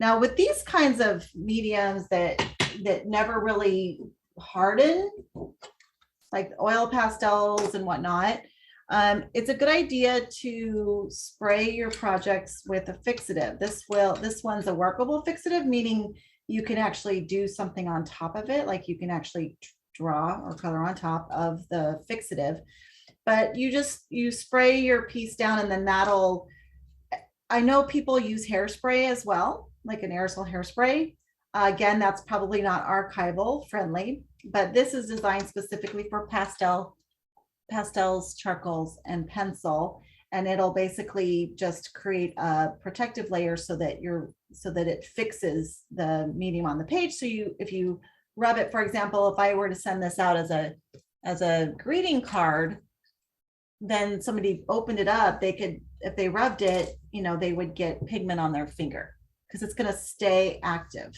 Now with these kinds of mediums that never really harden, like oil pastels and whatnot, it's a good idea to spray your projects with a fixative. This one's a workable fixative, meaning you can actually do something on top of it, like you can actually draw or color on top of the fixative, but you spray your piece down and then that'll, I know people use hairspray as well, like an aerosol hairspray. Again, that's probably not archival friendly, but this is designed specifically for pastels, charcoals, and pencil. And it'll basically just create a protective layer so that it fixes the medium on the page. So if you rub it, for example, if I were to send this out as a greeting card, then somebody opened it up, they could, if they rubbed it, you know, they would get pigment on their finger because it's going to stay active.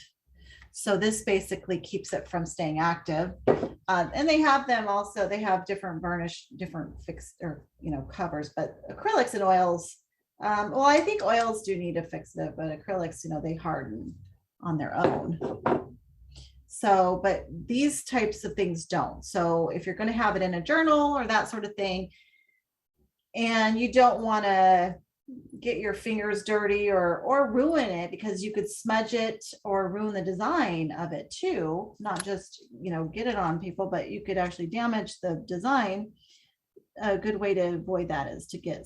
So this basically keeps it from staying active. And they have them also, they have different varnish, different fixed or, you know, covers, but acrylics and oils, well, I think oils do need a fixative, but acrylics, you know, they harden on their own. So, but these types of things don't. So if you're going to have it in a journal or that sort of thing, and you don't want to get your fingers dirty or ruin it, because you could smudge it or ruin the design of it too, not just, you know, get it on people, but you could actually damage the design. A good way to avoid that is to get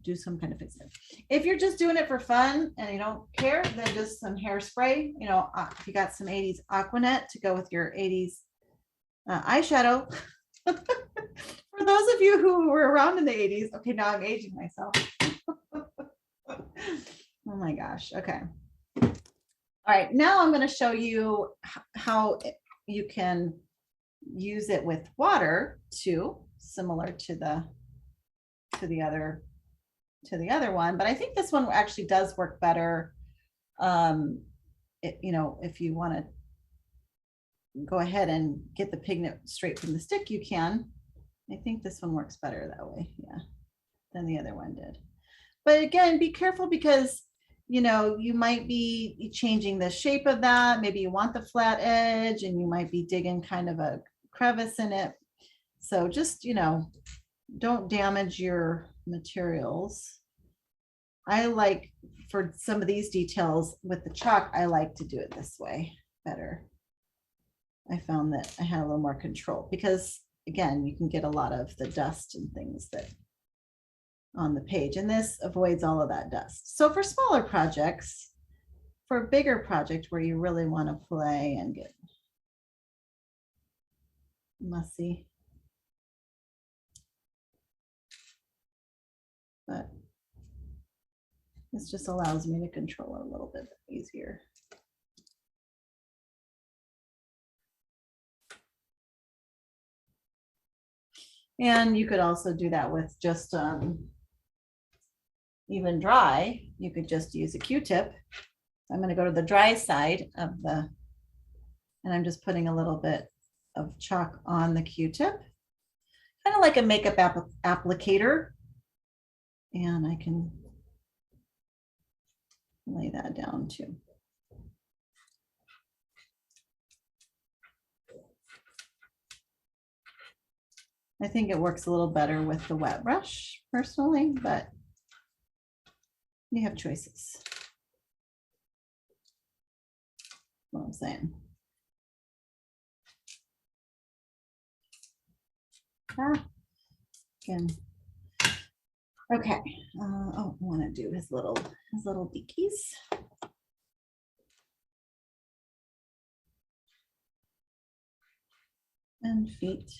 do some kind of fixative. If you're just doing it for fun and you don't care, then just some hairspray, you know, if you got some 80s Aquanet to go with your 80s eyeshadow. For those of you who were around in the 80s, okay, now I'm aging myself. Oh my gosh. Okay. All right. Now I'm going to show you how you can use it with water too, similar to the other one. But I think this one actually does work better. You know, if you want to go ahead and get the pigment straight from the stick, you can. I think this one works better that way, yeah, than the other one did. But again, be careful because, you know, you might be changing the shape of that. Maybe you want the flat edge and you might be digging kind of a crevice in it. So just, you know, don't damage your materials. I like, for some of these details with the chalk, I like to do it this way better. I found that I had a little more control because, again, you can get a lot of the dust and things that on the page, and this avoids all of that dust. So for smaller projects, for a bigger project where you really want to play and get messy, but this just allows me to control it a little bit easier. And you could also do that with just even dry. You could just use a Q-tip. I'm going to go to the dry side of the, and I'm just putting a little bit of chalk on the Q-tip, kind of like a makeup applicator. And I can lay that down too. I think it works a little better with the wet brush personally, but you have choices. What I'm saying. Again. Okay. Oh, I want to do his little beakies. And feet.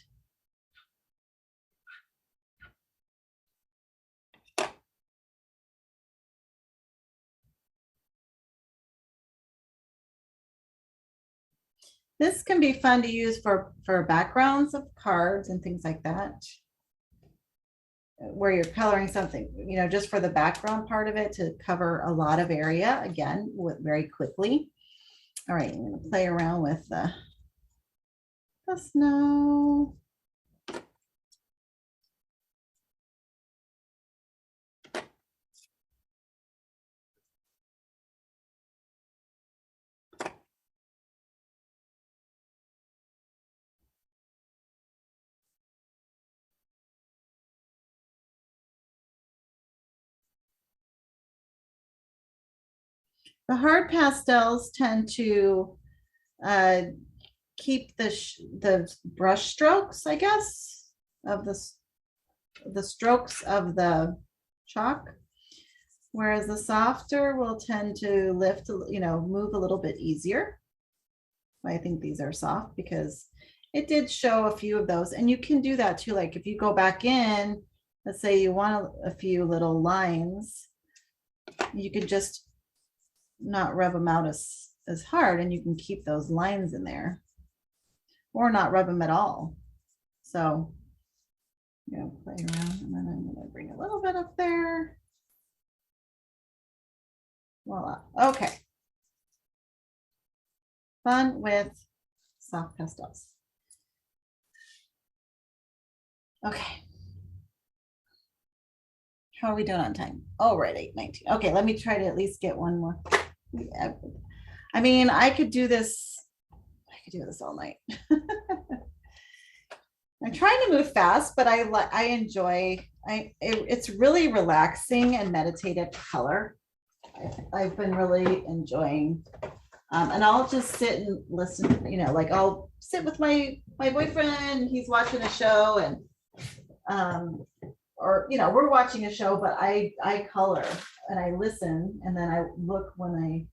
This can be fun to use for backgrounds of cards and things like that, where you're coloring something, you know, just for the background part of it to cover a lot of area, again, very quickly. All right, I'm going to play around with the snow. The hard pastels tend to keep the brush strokes, I guess, of the strokes of the chalk, whereas the softer will tend to lift, you know, move a little bit easier. I think these are soft because it did show a few of those, and you can do that too. Like if you go back in, let's say you want a few little lines, you could just not rub them out as hard, and you can keep those lines in there or not rub them at all. So, you know, play around, and then I'm going to bring a little bit up there. Voila. Okay. Fun with soft pastels. Okay. How are we doing on time? Oh, we're at 8:19. Okay, let me try to at least get one more. Yeah. I mean, I could do this all night. I'm trying to move fast, but I enjoy, it's really relaxing and meditative color. I've been really enjoying, and I'll just sit and listen, you know, like I'll sit with my boyfriend, he's watching a show, and or, you know, we're watching a show, but I color and I listen, and then I look when I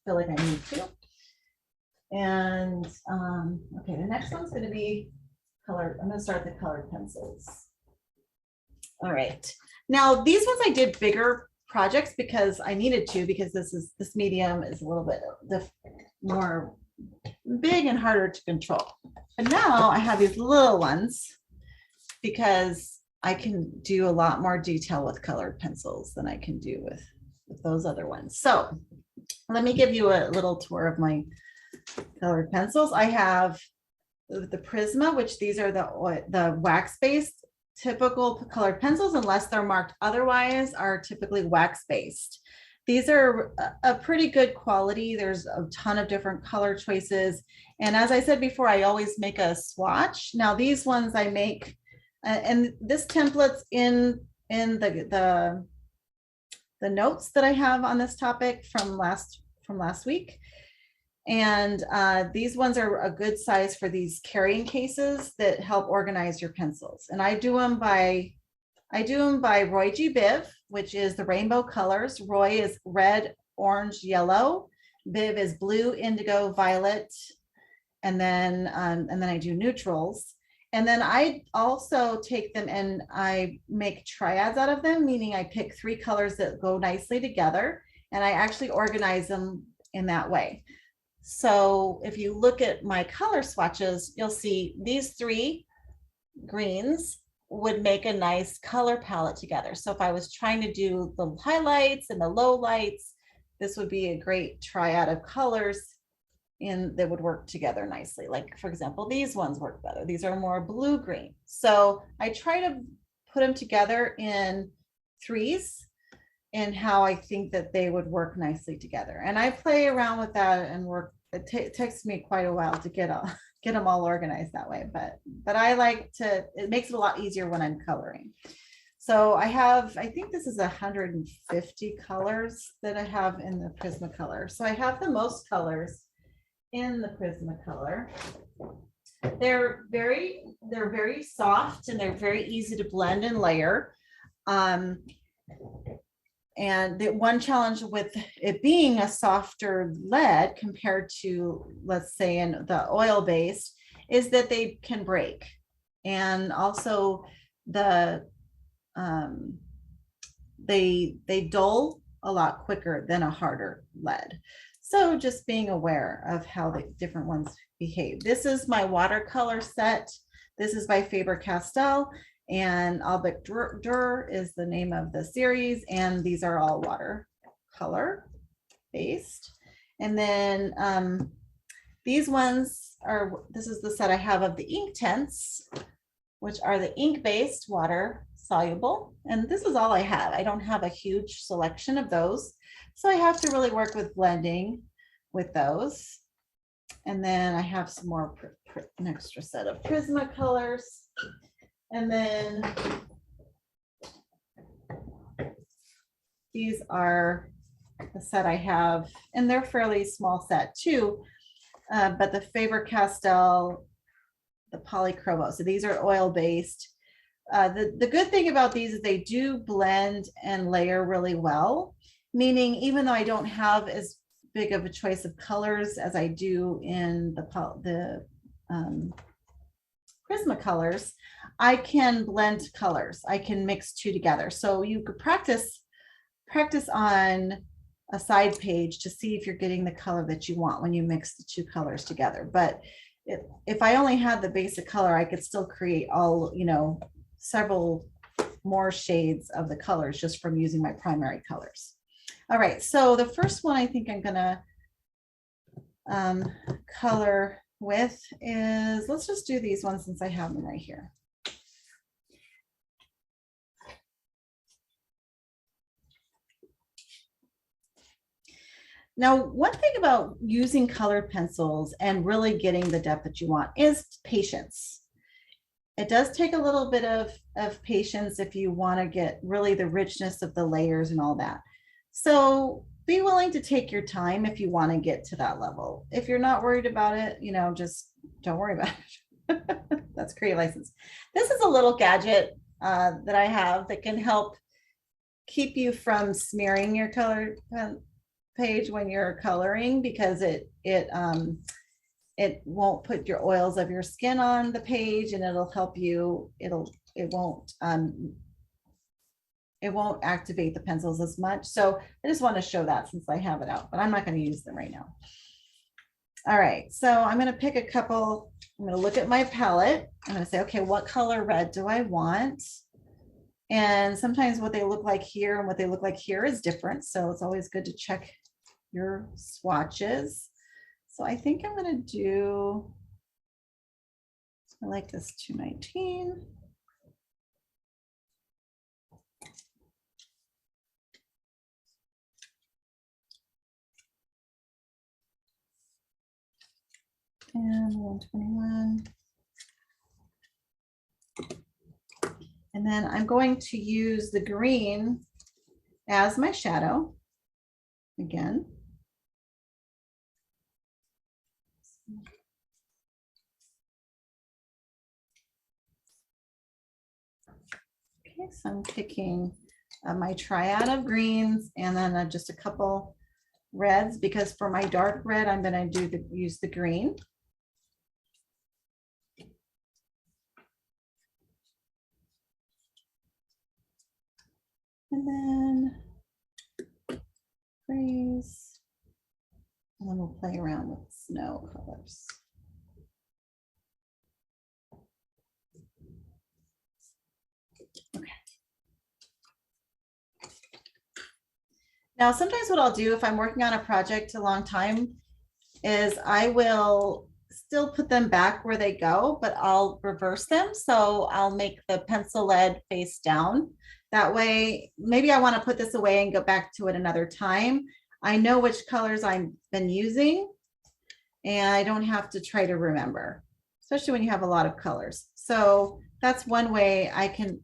feel like I need to. And okay, the next one's going to be color. I'm going to start the colored pencils. All right. Now these ones I did bigger projects because I needed to, because this medium is a little bit more big and harder to control. But now I have these little ones because I can do a lot more detail with colored pencils than I can do with those other ones. So let me give you a little tour of my colored pencils. I have the Prisma, which these are the wax-based. Typical colored pencils, unless they're marked otherwise, are typically wax-based. These are a pretty good quality. There's a ton of different color choices. And as I said before, I always make a swatch. Now these ones I make, and this template's in the notes that I have on this topic from last week. And these ones are a good size for these carrying cases that help organize your pencils. And I do them by Roy G. Biv, which is the rainbow colors. Roy is red, orange, yellow. Biv is blue, indigo, violet. And then I do neutrals. And then I also take them and I make triads out of them, meaning I pick 3 colors that go nicely together, and I actually organize them in that way. So if you look at my color swatches, you'll see these 3 greens would make a nice color palette together. So if I was trying to do the highlights and the low lights, this would be a great triad of colors in that would work together nicely. Like for example, these ones work better. These are more blue green. So I try to put them together in threes and how I think that they would work nicely together. And I play around with that and work. It takes me quite a while to get them all organized that way. But I like to, it makes it a lot easier when I'm coloring. So I think this is 150 colors that I have in the Prismacolor. So I have the most colors in the Prismacolor. They're very soft and they're very easy to blend and layer. And the one challenge with it being a softer lead compared to, let's say, in the oil-based, is that they can break. And also they dull a lot quicker than a harder lead. So just being aware of how the different ones behave. This is my watercolor set. This is by Faber Castell, and Albic Dur is the name of the series. And these are all watercolor based. And then these ones are, this is the set I have of the ink tints, which are the ink-based water soluble. And this is all I have. I don't have a huge selection of those. So I have to really work with blending with those. And then I have some more, an extra set of Prismacolors. And then these are the set I have, and they're fairly small set too. But the Faber Castell, the Polychromos. So these are oil-based. The good thing about these is they do blend and layer really well, meaning even though I don't have as big of a choice of colors as I do in the Prismacolors, I can blend colors. I can mix two together. So you could practice on a side page to see if you're getting the color that you want when you mix the two colors together. But if I only had the basic color, I could still create all, several more shades of the colors just from using my primary colors. All right, so the first one I think I'm gonna color with is, let's just do these ones since I have them right here. Now, one thing about using colored pencils and really getting the depth that you want is patience. It does take a little bit of patience if you want to get really the richness of the layers and all that. So be willing to take your time if you want to get to that level. If you're not worried about it, just don't worry about it. That's creative license. This is a little gadget that I have that can help keep you from smearing your color page when you're coloring, because it won't put your oils of your skin on the page, and it'll help you. It won't activate the pencils as much. So I just want to show that since I have it out, but I'm not going to use them right now. All right, so I'm going to pick a couple. I'm going to look at my palette. I'm going to say, okay, what color red do I want? And sometimes what they look like here and what they look like here is different. So it's always good to check your swatches. So I think I'm going to do, I like this 219. And 121. And then I'm going to use the green as my shadow again. Okay, so I'm picking my triad of greens and then just a couple reds, because for my dark red, I'm going to use the green. And then grays. And then we'll play around with snow colors. Okay. Now, sometimes what I'll do if I'm working on a project a long time, is I will still put them back where they go, but I'll reverse them. So I'll make the pencil lead face down. That way, maybe I want to put this away and go back to it another time. I know which colors I've been using and I don't have to try to remember, especially when you have a lot of colors. So that's one way I can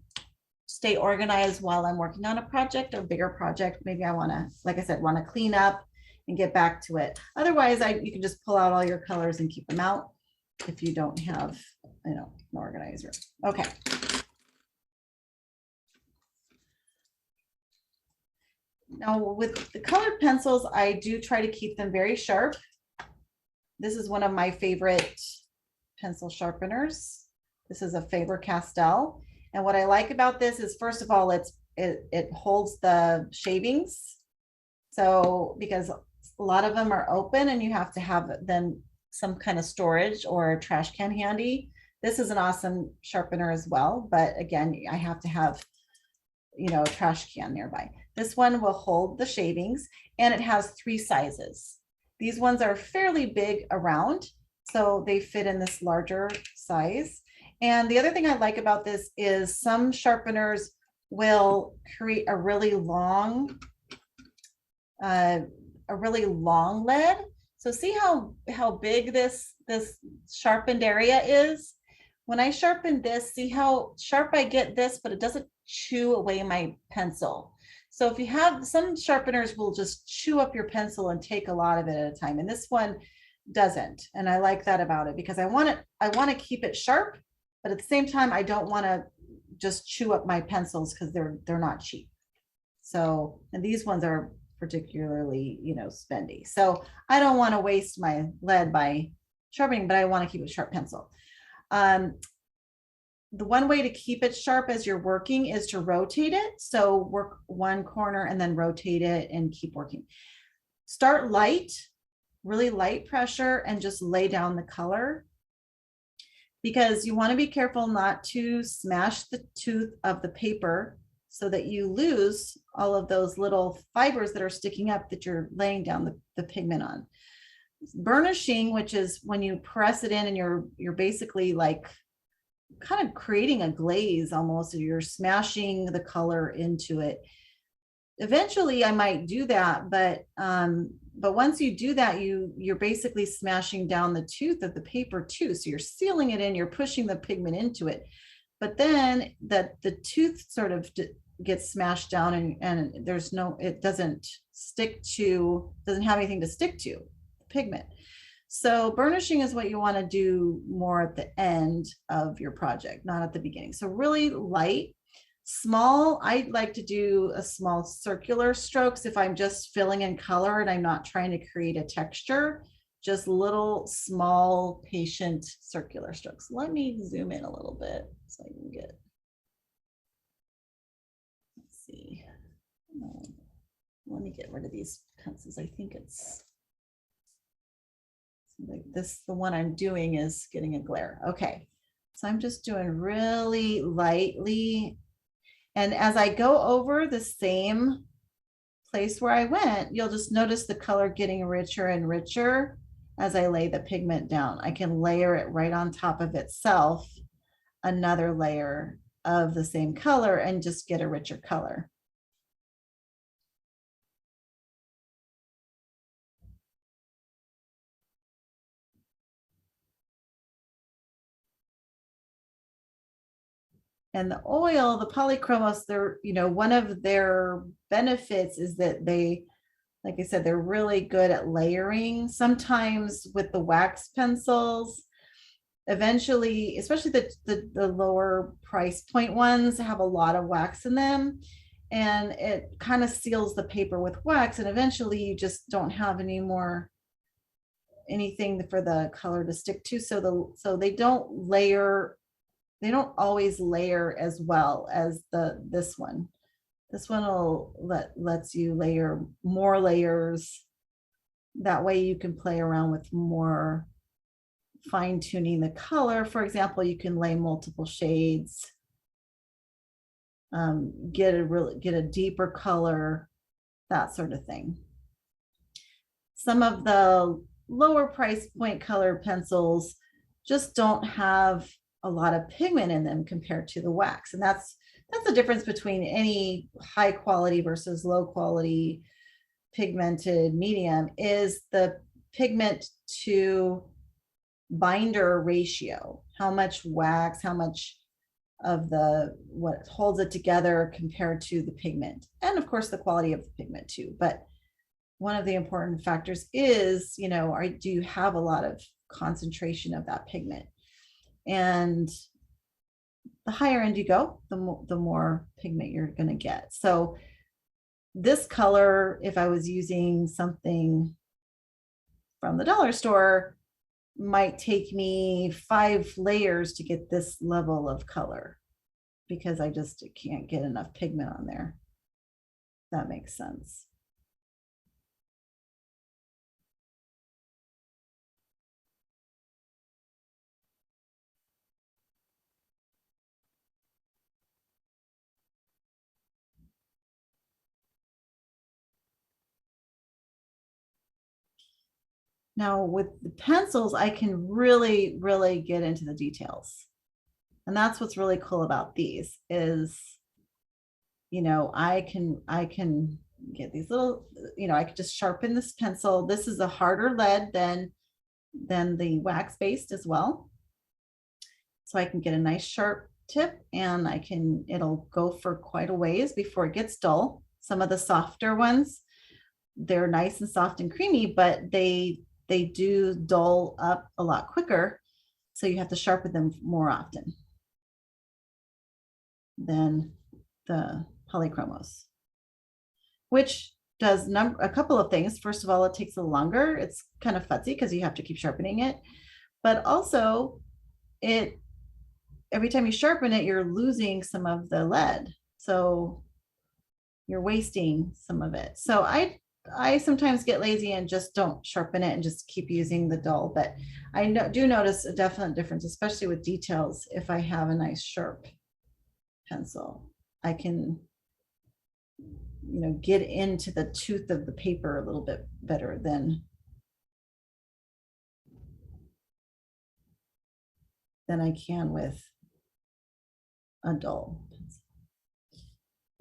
stay organized while I'm working on a project or bigger project. Maybe I want to, like I said, want to clean up and get back to it. Otherwise, you can just pull out all your colors and keep them out if you don't have, an organizer. Okay. Now with the colored pencils, I do try to keep them very sharp. This is one of my favorite pencil sharpeners. This is a Faber Castell. And what I like about this is, first of all, it holds the shavings. So because a lot of them are open and you have to have then some kind of storage or a trash can handy. This is an awesome sharpener as well. But again, I have to have, a trash can nearby. This one will hold the shavings and it has 3 sizes. These ones are fairly big around, so they fit in this larger size. And the other thing I like about this is some sharpeners will create a really long lead. So see how big this sharpened area is? When I sharpen this, see how sharp I get this, but it doesn't chew away my pencil. So if you have, some sharpeners will just chew up your pencil and take a lot of it at a time. And this one doesn't. And I like that about it because I want to keep it sharp, but at the same time, I don't want to just chew up my pencils because they're not cheap. So, and these ones are particularly, spendy. So I don't want to waste my lead by sharpening, but I want to keep a sharp pencil. The one way to keep it sharp as you're working is to rotate it. So work one corner and then rotate it and keep working. Start light, really light pressure, and just lay down the color, because you want to be careful not to smash the tooth of the paper so that you lose all of those little fibers that are sticking up that you're laying down the pigment on. Burnishing, which is when you press it in and you're basically like kind of creating a glaze almost, or you're smashing the color into it. Eventually I might do that, but once you do that, you're basically smashing down the tooth of the paper too. So you're sealing it in, you're pushing the pigment into it, but then the tooth sort of gets smashed down and it doesn't have anything to stick to the pigment. So burnishing is what you want to do more at the end of your project, not at the beginning. So really light, small. I like to do a small circular strokes if I'm just filling in color and I'm not trying to create a texture, just little small patient circular strokes. Let me zoom in a little bit so I can get, let's see. Let me get rid of these pencils. I think it's like this, the one I'm doing is getting a glare. Okay, so I'm just doing really lightly. And as I go over the same place where I went, you'll just notice the color getting richer and richer as I lay the pigment down. I can layer it right on top of itself, another layer of the same color, and just get a richer color. And the oil, the polychromos, they're, one of their benefits is that they, like I said, they're really good at layering. Sometimes with the wax pencils, eventually, especially the lower price point ones, have a lot of wax in them, and it kind of seals the paper with wax, and eventually you just don't have anything for the color to stick to. So they don't layer. They don't always layer as well as this one. This one will lets you layer more layers. That way you can play around with more fine tuning the color. For example, you can lay multiple shades, get a deeper color, that sort of thing. Some of the lower price point color pencils just don't have a lot of pigment in them compared to the wax. And that's the difference between any high quality versus low quality pigmented medium is the pigment to binder ratio, how much wax, how much of the what holds it together compared to the pigment, and of course the quality of the pigment too. But one of the important factors is, you know, do you have a lot of concentration of that pigment? And the higher end you go, the more pigment you're going to get. So this color, if I was using something from the dollar store, might take me 5 layers to get this level of color because I just can't get enough pigment on there. That makes sense. Now with the pencils, I can really, really get into the details. And that's what's really cool about these is, you know, I can get these little, you know, I could just sharpen this pencil. This is a harder lead than the wax based as well. So I can get a nice sharp tip and it'll go for quite a ways before it gets dull. Some of the softer ones, they're nice and soft and creamy, but they do dull up a lot quicker. So you have to sharpen them more often than the Polychromos, which does a couple of things. First of all, it takes a little longer. It's kind of futzy because you have to keep sharpening it, but also every time you sharpen it, you're losing some of the lead. So you're wasting some of it. So I sometimes get lazy and just don't sharpen it and just keep using the dull, but I do notice a definite difference, especially with details. If I have a nice sharp pencil, I can, you know, get into the tooth of the paper a little bit better than I can with a dull pencil.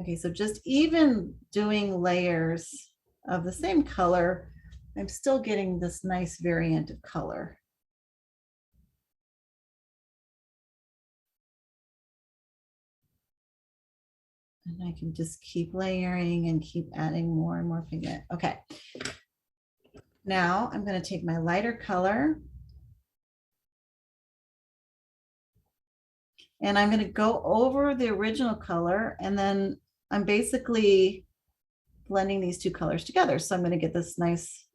Okay, so just even doing layers of the same color, I'm still getting this nice variant of color. And I can just keep layering and keep adding more and more pigment. Okay. Now I'm going to take my lighter color and I'm going to go over the original color, and then I'm basically blending these two colors together. So I'm going to get this nice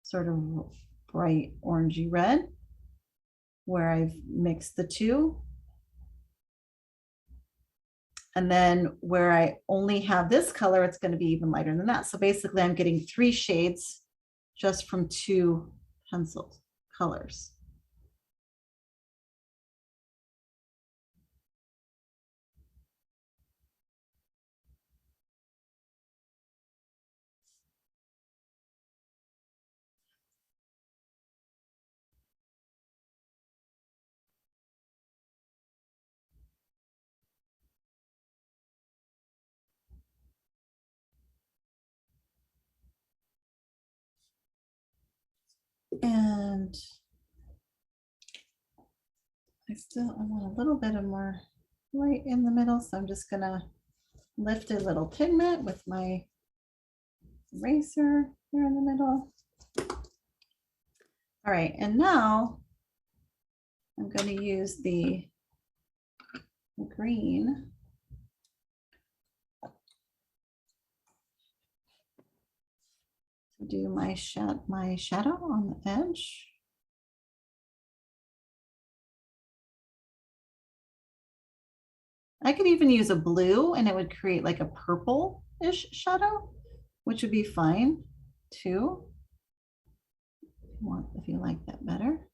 sort of bright orangey red where I've mixed the two. And then where I only have this color, it's going to be even lighter than that. So basically I'm getting 3 shades just from 2 pencil colors. And I want a little bit of more light in the middle. So I'm just gonna lift a little pigment with my eraser here in the middle. All right, and now I'm going to use the green to do my shadow on the edge. I could even use a blue and it would create like a purple-ish shadow, which would be fine too. If you like that better.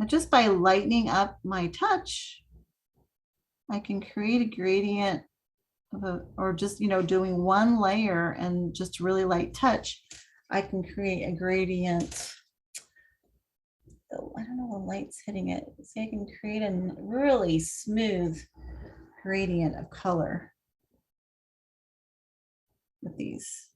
And just by lightening up my touch, I can create a gradient of or just, doing one layer and just really light touch, I can create a gradient. Oh, I don't know when light's hitting it. See, I can create a really smooth gradient of color with these.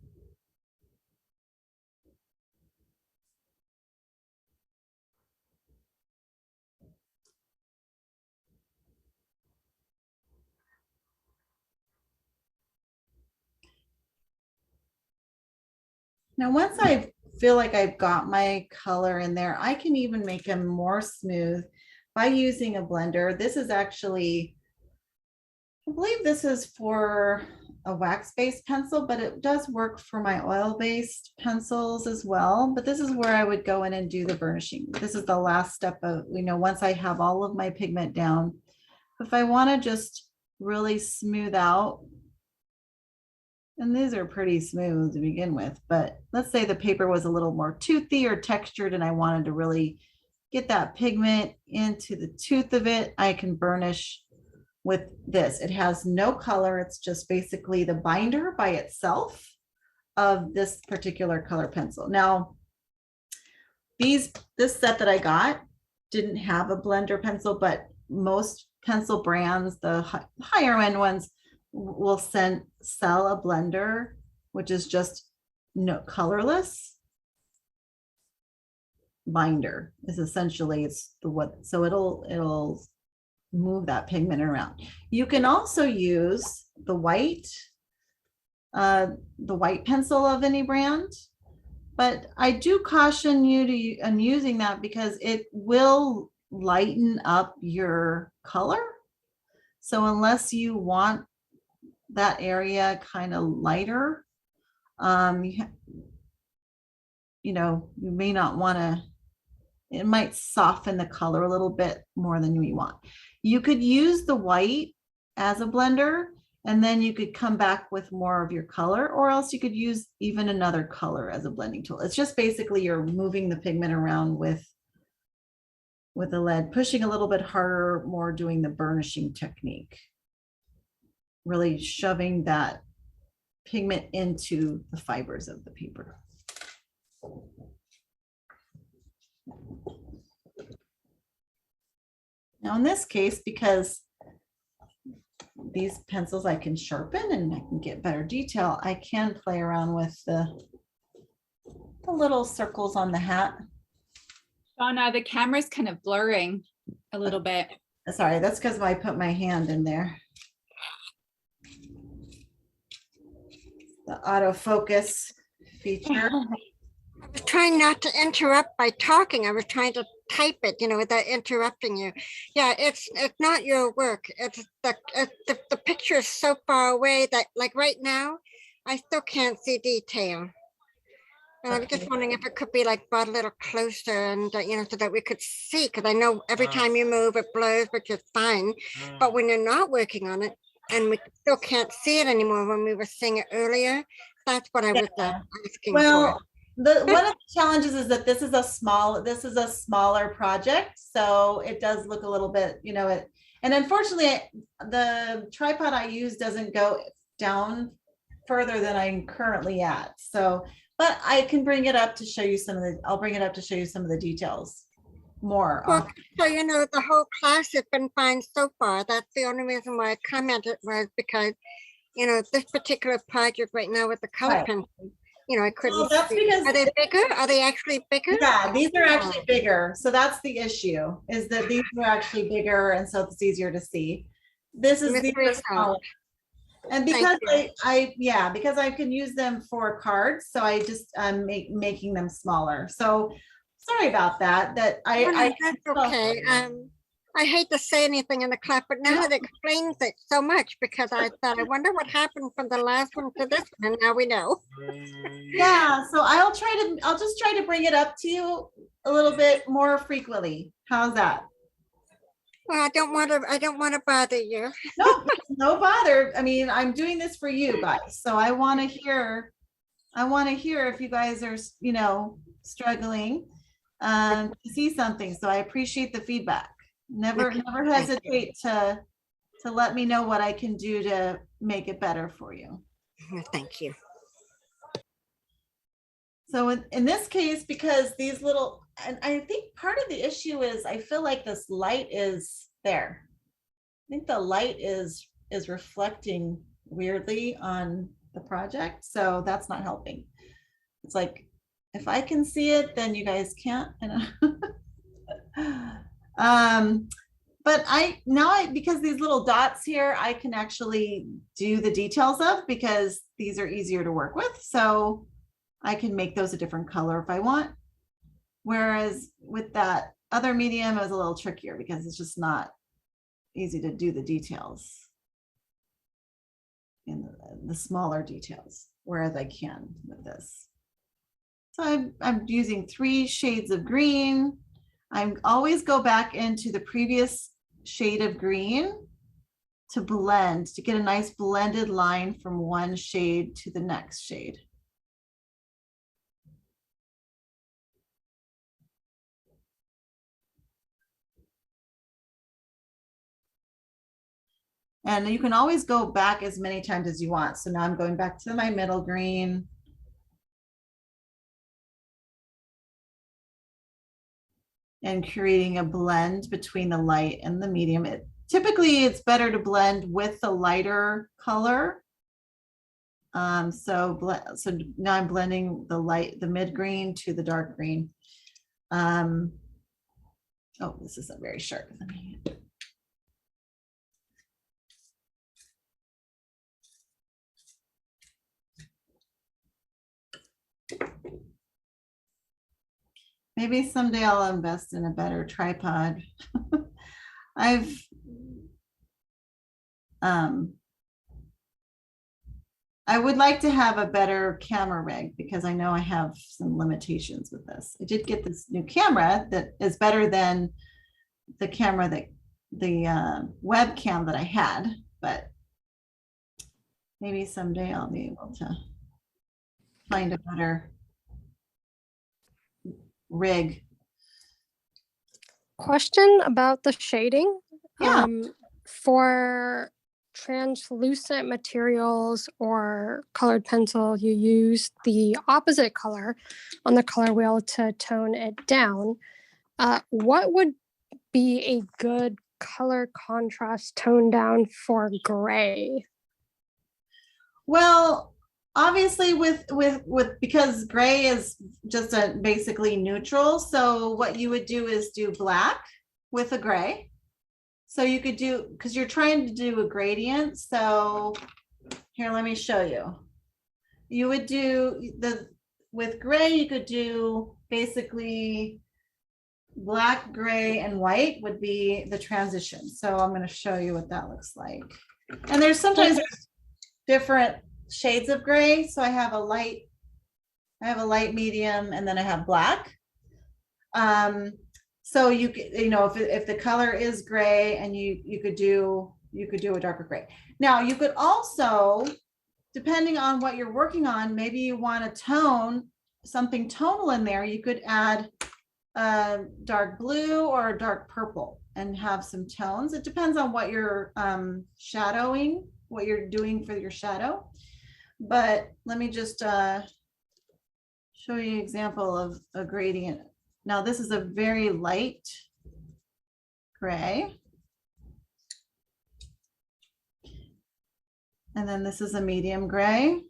Now, once I feel like I've got my color in there, I can even make them more smooth by using a blender. This is actually, I believe this is for a wax-based pencil, but it does work for my oil-based pencils as well. But this is where I would go in and do the burnishing. This is the last step of, once I have all of my pigment down. If I want to just really smooth out, and these are pretty smooth to begin with, but let's say the paper was a little more toothy or textured and I wanted to really get that pigment into the tooth of it, I can burnish with this. It has no color. It's just basically the binder by itself of this particular color pencil. Now, this set that I got didn't have a blender pencil, but most pencil brands, the higher end ones, will sell a blender, which is just colorless binder. Is essentially so it'll move that pigment around. You can also use the white pencil of any brand, but I do caution you to using that because it will lighten up your color. So unless you want that area kind of lighter, you may not want to, it might soften the color a little bit more than we want. You could use the white as a blender and then you could come back with more of your color, or else you could use even another color as a blending tool. It's just basically you're moving the pigment around with the lead, pushing a little bit harder, more doing the burnishing technique, really shoving that pigment into the fibers of the paper. Now in this case, because these pencils I can sharpen and I can get better detail, I can play around with the little circles on the hat. Shauna, the camera's kind of blurring a little bit. Sorry, that's because I put my hand in there. The autofocus feature. I was trying not to interrupt by talking. I was trying to type it, without interrupting you. Yeah, it's not your work. It's the picture is so far away that, like right now, I still can't see detail. And I was just wondering if it could be like brought a little closer and, so that we could see, because I know every time you move, it blurs, which is fine. But when you're not working on it and we still can't see it anymore when we were seeing it earlier, that's what I was asking for. One of the challenges is that this is a smaller project, so it does look a little bit, and unfortunately the tripod I use doesn't go down further than I'm currently at. So, but I can bring it up to show you I'll bring it up to show you some of the details more. Well, so, the whole class has been fine so far. That's the only reason why I commented was because, this particular project right now with the color pencil, I couldn't. Well, that's because are they bigger? Are they actually bigger? Yeah, these are actually bigger. So that's the issue, is that these are actually bigger, and so it's easier to see. This is the and because because I can use them for cards, so I just making them smaller. So sorry about that. That's okay. I hate to say anything in the class, but now it explains it so much, because I thought, I wonder what happened from the last one to this one, and now we know. Yeah, so I'll just try to bring it up to you a little bit more frequently. How's that? Well, I don't want to bother you. No bother. I mean, I'm doing this for you guys, so I want to hear if you guys are, struggling. to see something. So I appreciate the feedback. Never Okay, never thank you. hesitate to let me know what I can do to make it better for you. Thank you. So in this case, because these little, and I think part of the issue is I feel like this light is there. I think the light is reflecting weirdly on the project. So that's not helping. It's like, if I can see it, then you guys can't. But because these little dots here, I can actually do the details of, because these are easier to work with. So I can make those a different color if I want. Whereas with that other medium, it was a little trickier because it's just not easy to do the details in the smaller details, whereas I can with this. So I'm using 3 shades of green. I always go back into the previous shade of green to blend, to get a nice blended line from one shade to the next shade. And you can always go back as many times as you want. So now I'm going back to my middle green. And creating a blend between the light and the medium. Typically, it's better to blend with the lighter color. So now I'm blending the mid green to the dark green. Oh, this isn't very sharp. Maybe someday I'll invest in a better tripod. I would like to have a better camera rig because I know I have some limitations with this. I did get this new camera that is better than the camera the webcam that I had, but maybe someday I'll be able to find a better rig. Question about the shading. Yeah. For translucent materials or colored pencil, you use the opposite color on the color wheel to tone it down. What would be a good color contrast tone down for gray? Well, obviously with because gray is just a basically neutral. So what you would do is do black with a gray. So you could do, because you're trying to do a gradient. So here, let me show you. You would do with gray, you could do basically black, gray, and white would be the transition. So I'm going to show you what that looks like. And there's sometimes different shades of gray. So I have a light, medium, and then I have black. So you know, if the color is gray, and you could do a darker gray. Now you could also, depending on what you're working on, maybe you want to tone something tonal in there. You could add dark blue or dark purple and have some tones. It depends on what you're shadowing, what you're doing for your shadow. But let me just show you an example of a gradient. Now this is a very light gray. And then this is a medium gray.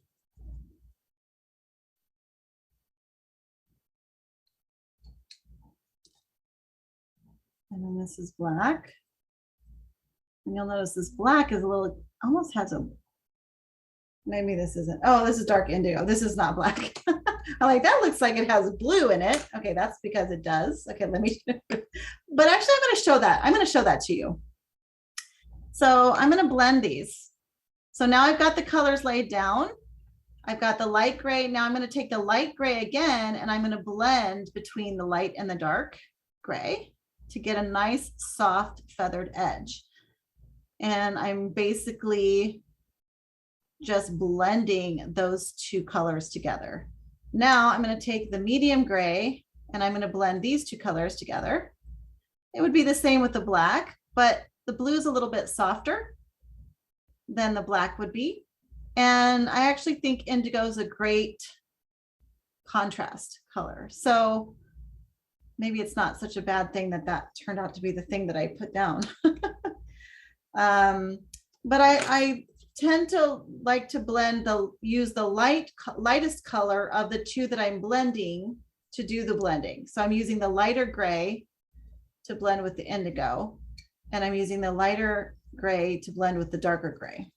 And then this is black. And you'll notice this black is a little, almost has a, maybe this isn't, oh, this is dark indigo. This is not black. I'm like, that looks like it has blue in it. Okay, that's because it does. Okay, let me, but actually I'm going to show that. I'm going to show that to you. So I'm going to blend these. So now I've got the colors laid down. I've got the light gray. Now I'm going to take the light gray again, and I'm going to blend between the light and the dark gray to get a nice soft feathered edge. And I'm basically just blending those two colors together. Now I'm going to take the medium gray and I'm going to blend these two colors together. It would be the same with the black, but the blue is a little bit softer than the black would be. And I actually think indigo is a great contrast color. So maybe it's not such a bad thing that that turned out to be the thing that I put down. But I tend to like to blend use the lightest color of the two that I'm blending to do the blending. So I'm using the lighter gray to blend with the indigo, and I'm using the lighter gray to blend with the darker gray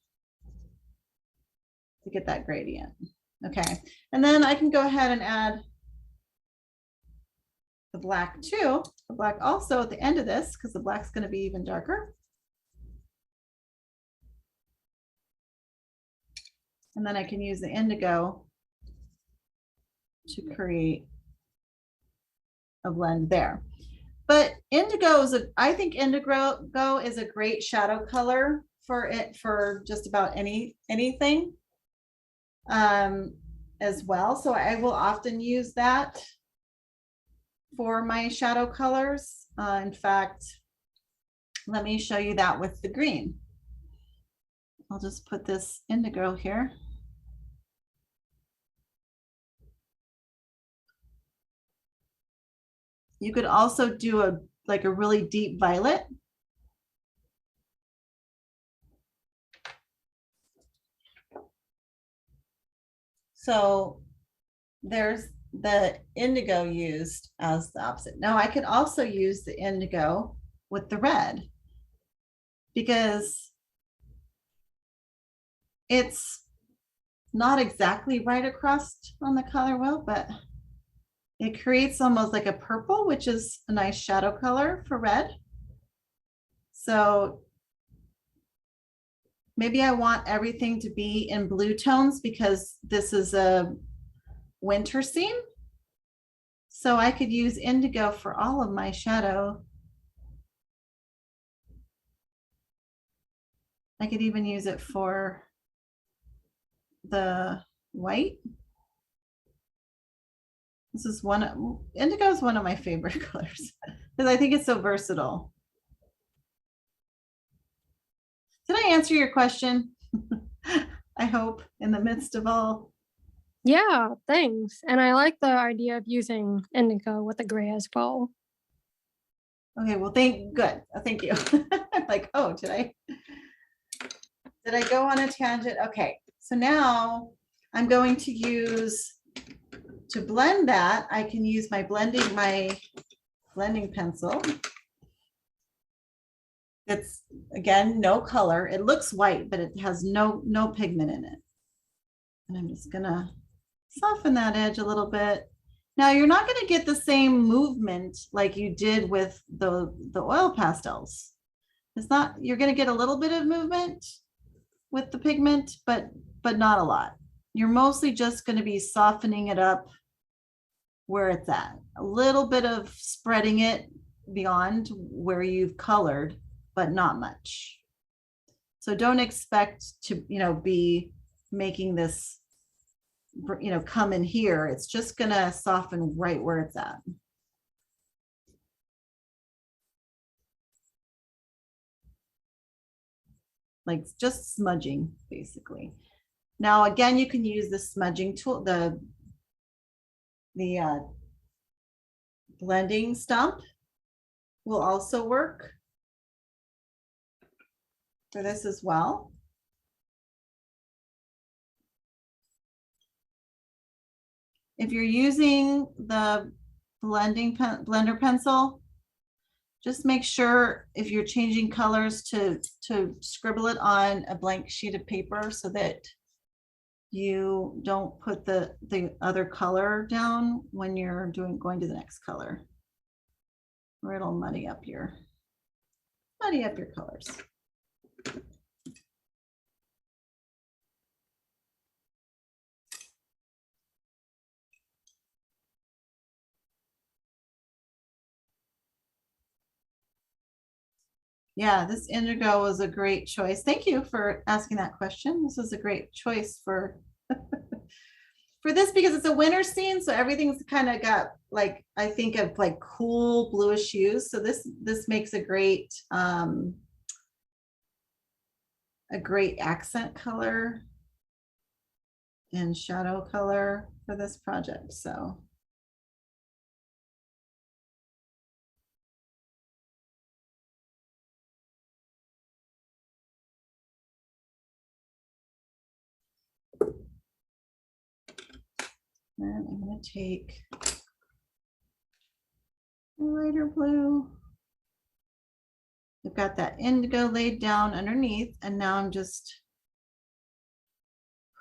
to get that gradient. Okay, and then I can go ahead and add the black too, the black also at the end of this, because the black's going to be even darker. And then I can use the indigo to create a blend there. But indigo is I think indigo is a great shadow color for just about anything as well. So I will often use that for my shadow colors. In fact, let me show you that with the green. I'll just put this indigo here. You could also do a really deep violet. So there's the indigo used as the opposite. Now I could also use the indigo with the red, because it's not exactly right across on the color wheel, but it creates almost like a purple, which is a nice shadow color for red. So maybe I want everything to be in blue tones because this is a winter scene. So I could use indigo for all of my shadow. I could even use it for the white. This is indigo is one of my favorite colors because I think it's so versatile. Did I answer your question? I hope in the midst of all. Yeah, thanks. And I like the idea of using indigo with the gray as well. Okay, well, good. Thank you. I'm like, oh, did I go on a tangent? Okay, so now I'm going to use, to blend that, I can use my blending pencil. It's, again, no color. It looks white, but it has no pigment in it. And I'm just gonna soften that edge a little bit. Now you're not going to get the same movement like you did with the oil pastels. It's not, you're going to get a little bit of movement with the pigment, but not a lot. You're mostly just going to be softening it up where it's at. A little bit of spreading it beyond where you've colored, but not much. So don't expect to, be making this, come in here. It's just going to soften right where it's at. Like just smudging, basically. Now, again, you can use the smudging tool, the blending stump will also work for this as well. If you're using the blender pencil, just make sure if you're changing colors to scribble it on a blank sheet of paper so that you don't put the other color down when you're going to the next color, or it'll muddy up your colors. Yeah, this indigo was a great choice. Thank you for asking that question. This is a great choice for for this, because it's a winter scene, so everything's kind of got like, I think of like cool bluish hues. So this makes a great accent color and shadow color for this project. So then I'm going to take a lighter blue. I've got that indigo laid down underneath, and now I'm just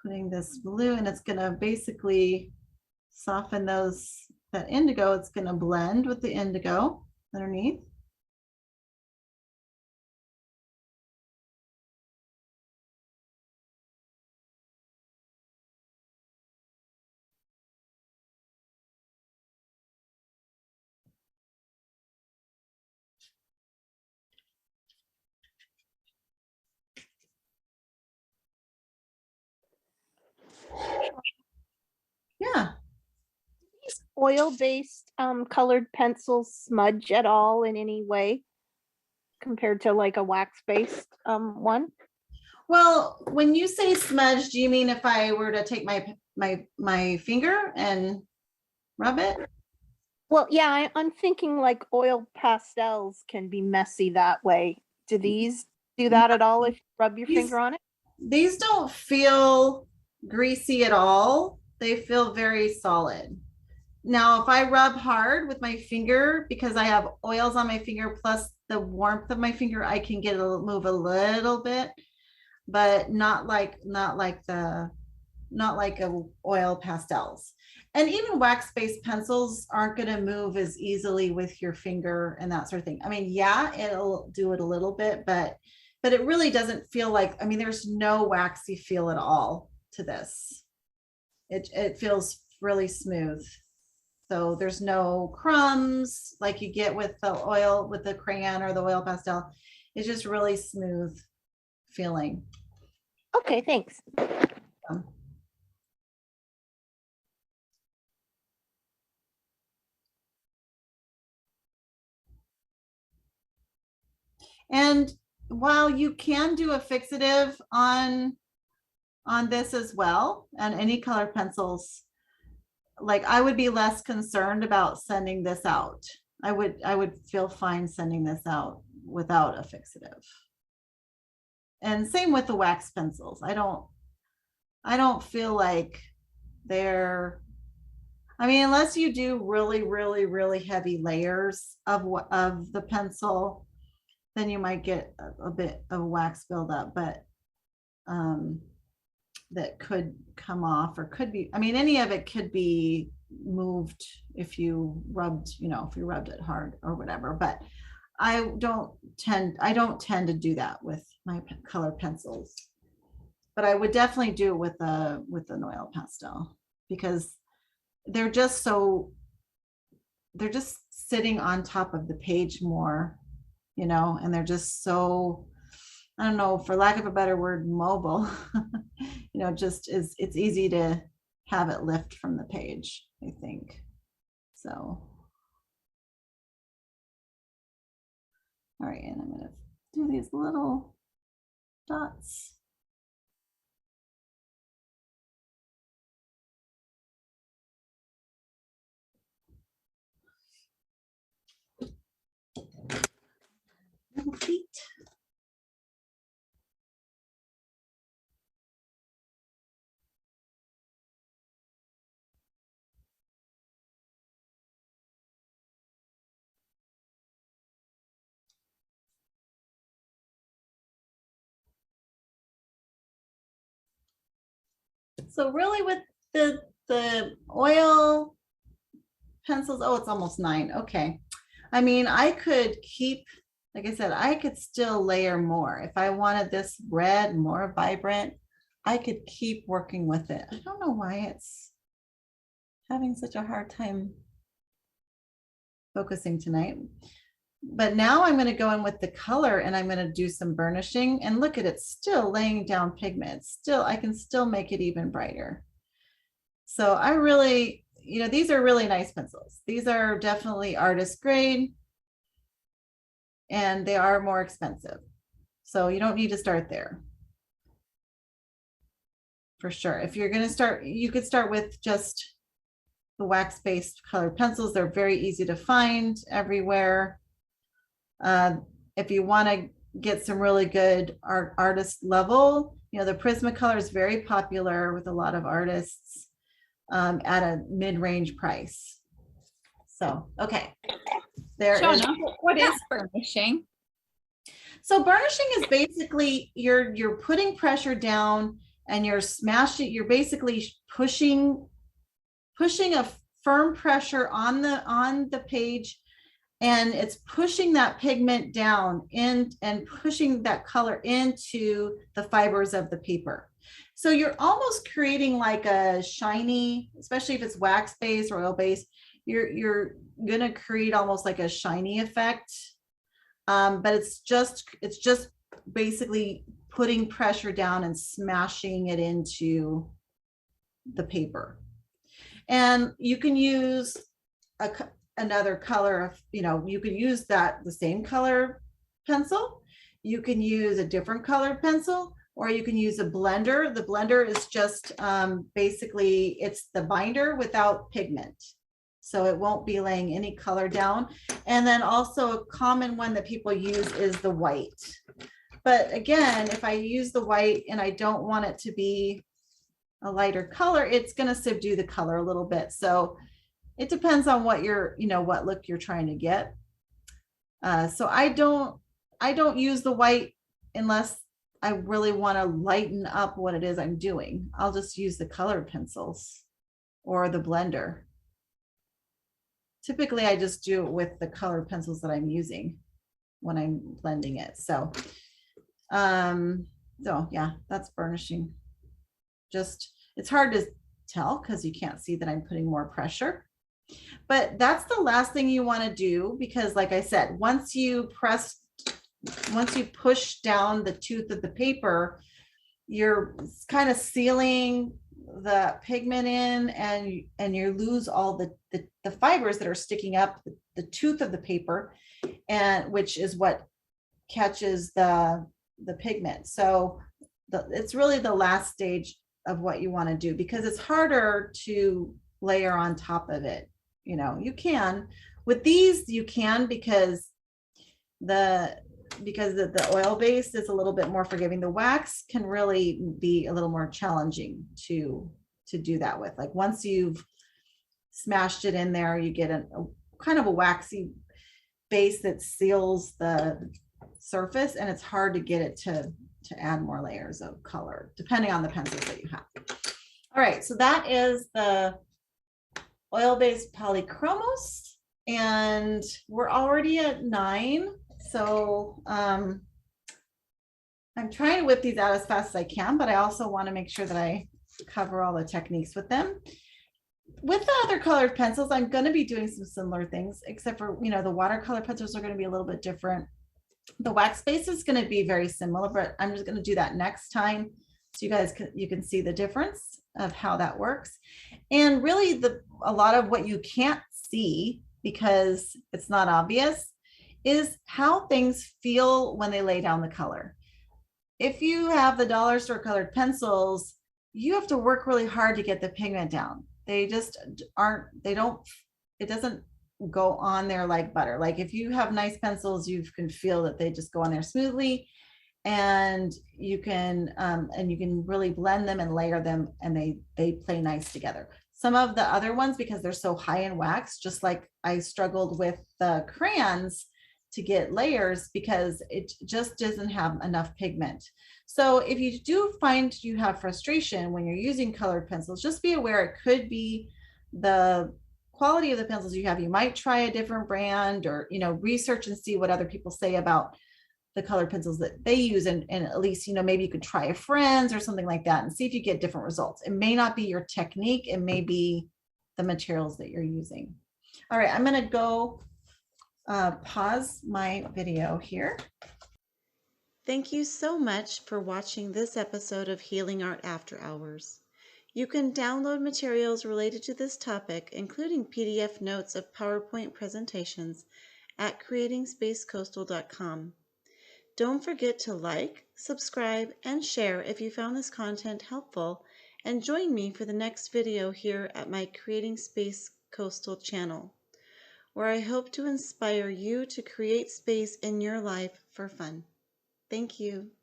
putting this blue, and it's going to basically soften that indigo. It's going to blend with the indigo underneath. Yeah. Oil-based colored pencils smudge at all in any way compared to like a wax-based one? Well, when you say smudge, do you mean if I were to take my finger and rub it? Well, yeah, I'm thinking like oil pastels can be messy that way. Do these do that at all if you rub your These- finger on it? These don't feel greasy at all. They feel very solid. Now, if I rub hard with my finger, because I have oils on my finger plus the warmth of my finger, I can move a little bit, but not like a oil pastels. And even wax-based pencils aren't going to move as easily with your finger and that sort of thing. I mean, yeah, it'll do it a little bit, but it really doesn't feel like, I mean, there's no waxy feel at all to this. It feels really smooth. So there's no crumbs like you get with the oil, with the crayon or the oil pastel. It's just really smooth feeling. Okay, thanks. And while you can do a fixative on this as well, and any color pencils, like I would be less concerned about sending this out. I would feel fine sending this out without a fixative. And same with the wax pencils. I don't feel like they're, I mean, unless you do really, really, really heavy layers of the pencil, then you might get a bit of wax buildup, but that could come off, or could be, I mean, any of it could be moved if you rubbed, if you rubbed it hard or whatever. But I don't tend to do that with my color pencils. But I would definitely do it with an oil pastel, because they're just sitting on top of the page more, and they're just so, I don't know, for lack of a better word, mobile. It's easy to have it lift from the page, I think. So, all right, and I'm going to do these little dots. Little feet. So really with the oil pencils, oh, it's almost 9. Okay. I mean, I could keep, like I said, I could still layer more. If I wanted this red more vibrant, I could keep working with it. I don't know why it's having such a hard time focusing tonight. But now I'm going to go in with the color, and I'm going to do some burnishing, and look at it, still laying down pigment. Still, I can still make it even brighter. So I really, these are really nice pencils. These are definitely artist grade and they are more expensive. So you don't need to start there. For sure. If you're going to start, you could start with just the wax-based colored pencils. They're very easy to find everywhere. If you want to get some really good artist level, the Prismacolor is very popular with a lot of artists at a mid-range price. So, okay. There is. Shauna, what is burnishing? So burnishing is basically you're putting pressure down and you're smashing, you're basically pushing a firm pressure on the page, and it's pushing that pigment down in and pushing that color into the fibers of the paper. So you're almost creating like a shiny, especially if it's wax based or oil based, you're gonna create almost like a shiny effect. But it's just basically putting pressure down and smashing it into the paper. And you can use another color of, you could use the same color pencil. You can use a different colored pencil, or you can use a blender. The blender is just basically, it's the binder without pigment. So it won't be laying any color down. And then also a common one that people use is the white. But again, if I use the white and I don't want it to be a lighter color, it's going to subdue the color a little bit. So it depends on what what look you're trying to get. So I don't use the white unless I really want to lighten up what it is I'm doing. I'll just use the colored pencils or the blender. Typically, I just do it with the colored pencils that I'm using when I'm blending it. So yeah, that's burnishing. Just, it's hard to tell because you can't see that I'm putting more pressure. But that's the last thing you want to do, because like I said, once you push down the tooth of the paper, you're kind of sealing the pigment in, and you lose all the fibers that are sticking up the tooth of the paper, and which is what catches the pigment. So it's really the last stage of what you want to do, because it's harder to layer on top of it. You can with these, you can, because the oil base is a little bit more forgiving. The wax can really be a little more challenging to do that with. Like once you've smashed it in there, you get a kind of a waxy base that seals the surface, and it's hard to get it to add more layers of color depending on the pencils that you have. All right, so that is the oil-based Polychromos, and we're already at 9. So I'm trying to whip these out as fast as I can, but I also want to make sure that I cover all the techniques with them. With the other colored pencils, I'm going to be doing some similar things, except for, the watercolor pencils are going to be a little bit different. The wax base is going to be very similar, but I'm just going to do that next time, so you can see the difference of how that works. And really a lot of what you can't see, because it's not obvious, is how things feel when they lay down the color. If you have the dollar store colored pencils, you have to work really hard to get the pigment down. They just it doesn't go on there like butter. Like if you have nice pencils, you can feel that they just go on there smoothly, and you can really blend them and layer them, and they play nice together. Some of the other ones, because they're so high in wax, just like I struggled with the crayons to get layers, because it just doesn't have enough pigment. So if you do find you have frustration when you're using colored pencils, just be aware it could be the quality of the pencils you have. You might try a different brand, or research and see what other people say about the colored pencils that they use, and at least maybe you could try a friend's or something like that and see if you get different results. It may not be your technique, it may be the materials that you're using. All right, I'm going to go pause my video here. Thank you so much for watching this episode of Healing Art After Hours. You can download materials related to this topic, including PDF notes of PowerPoint presentations, at creatingspacecoastal.com. Don't forget to like, subscribe, and share if you found this content helpful, and join me for the next video here at my Creating Space Coastal channel, where I hope to inspire you to create space in your life for fun. Thank you.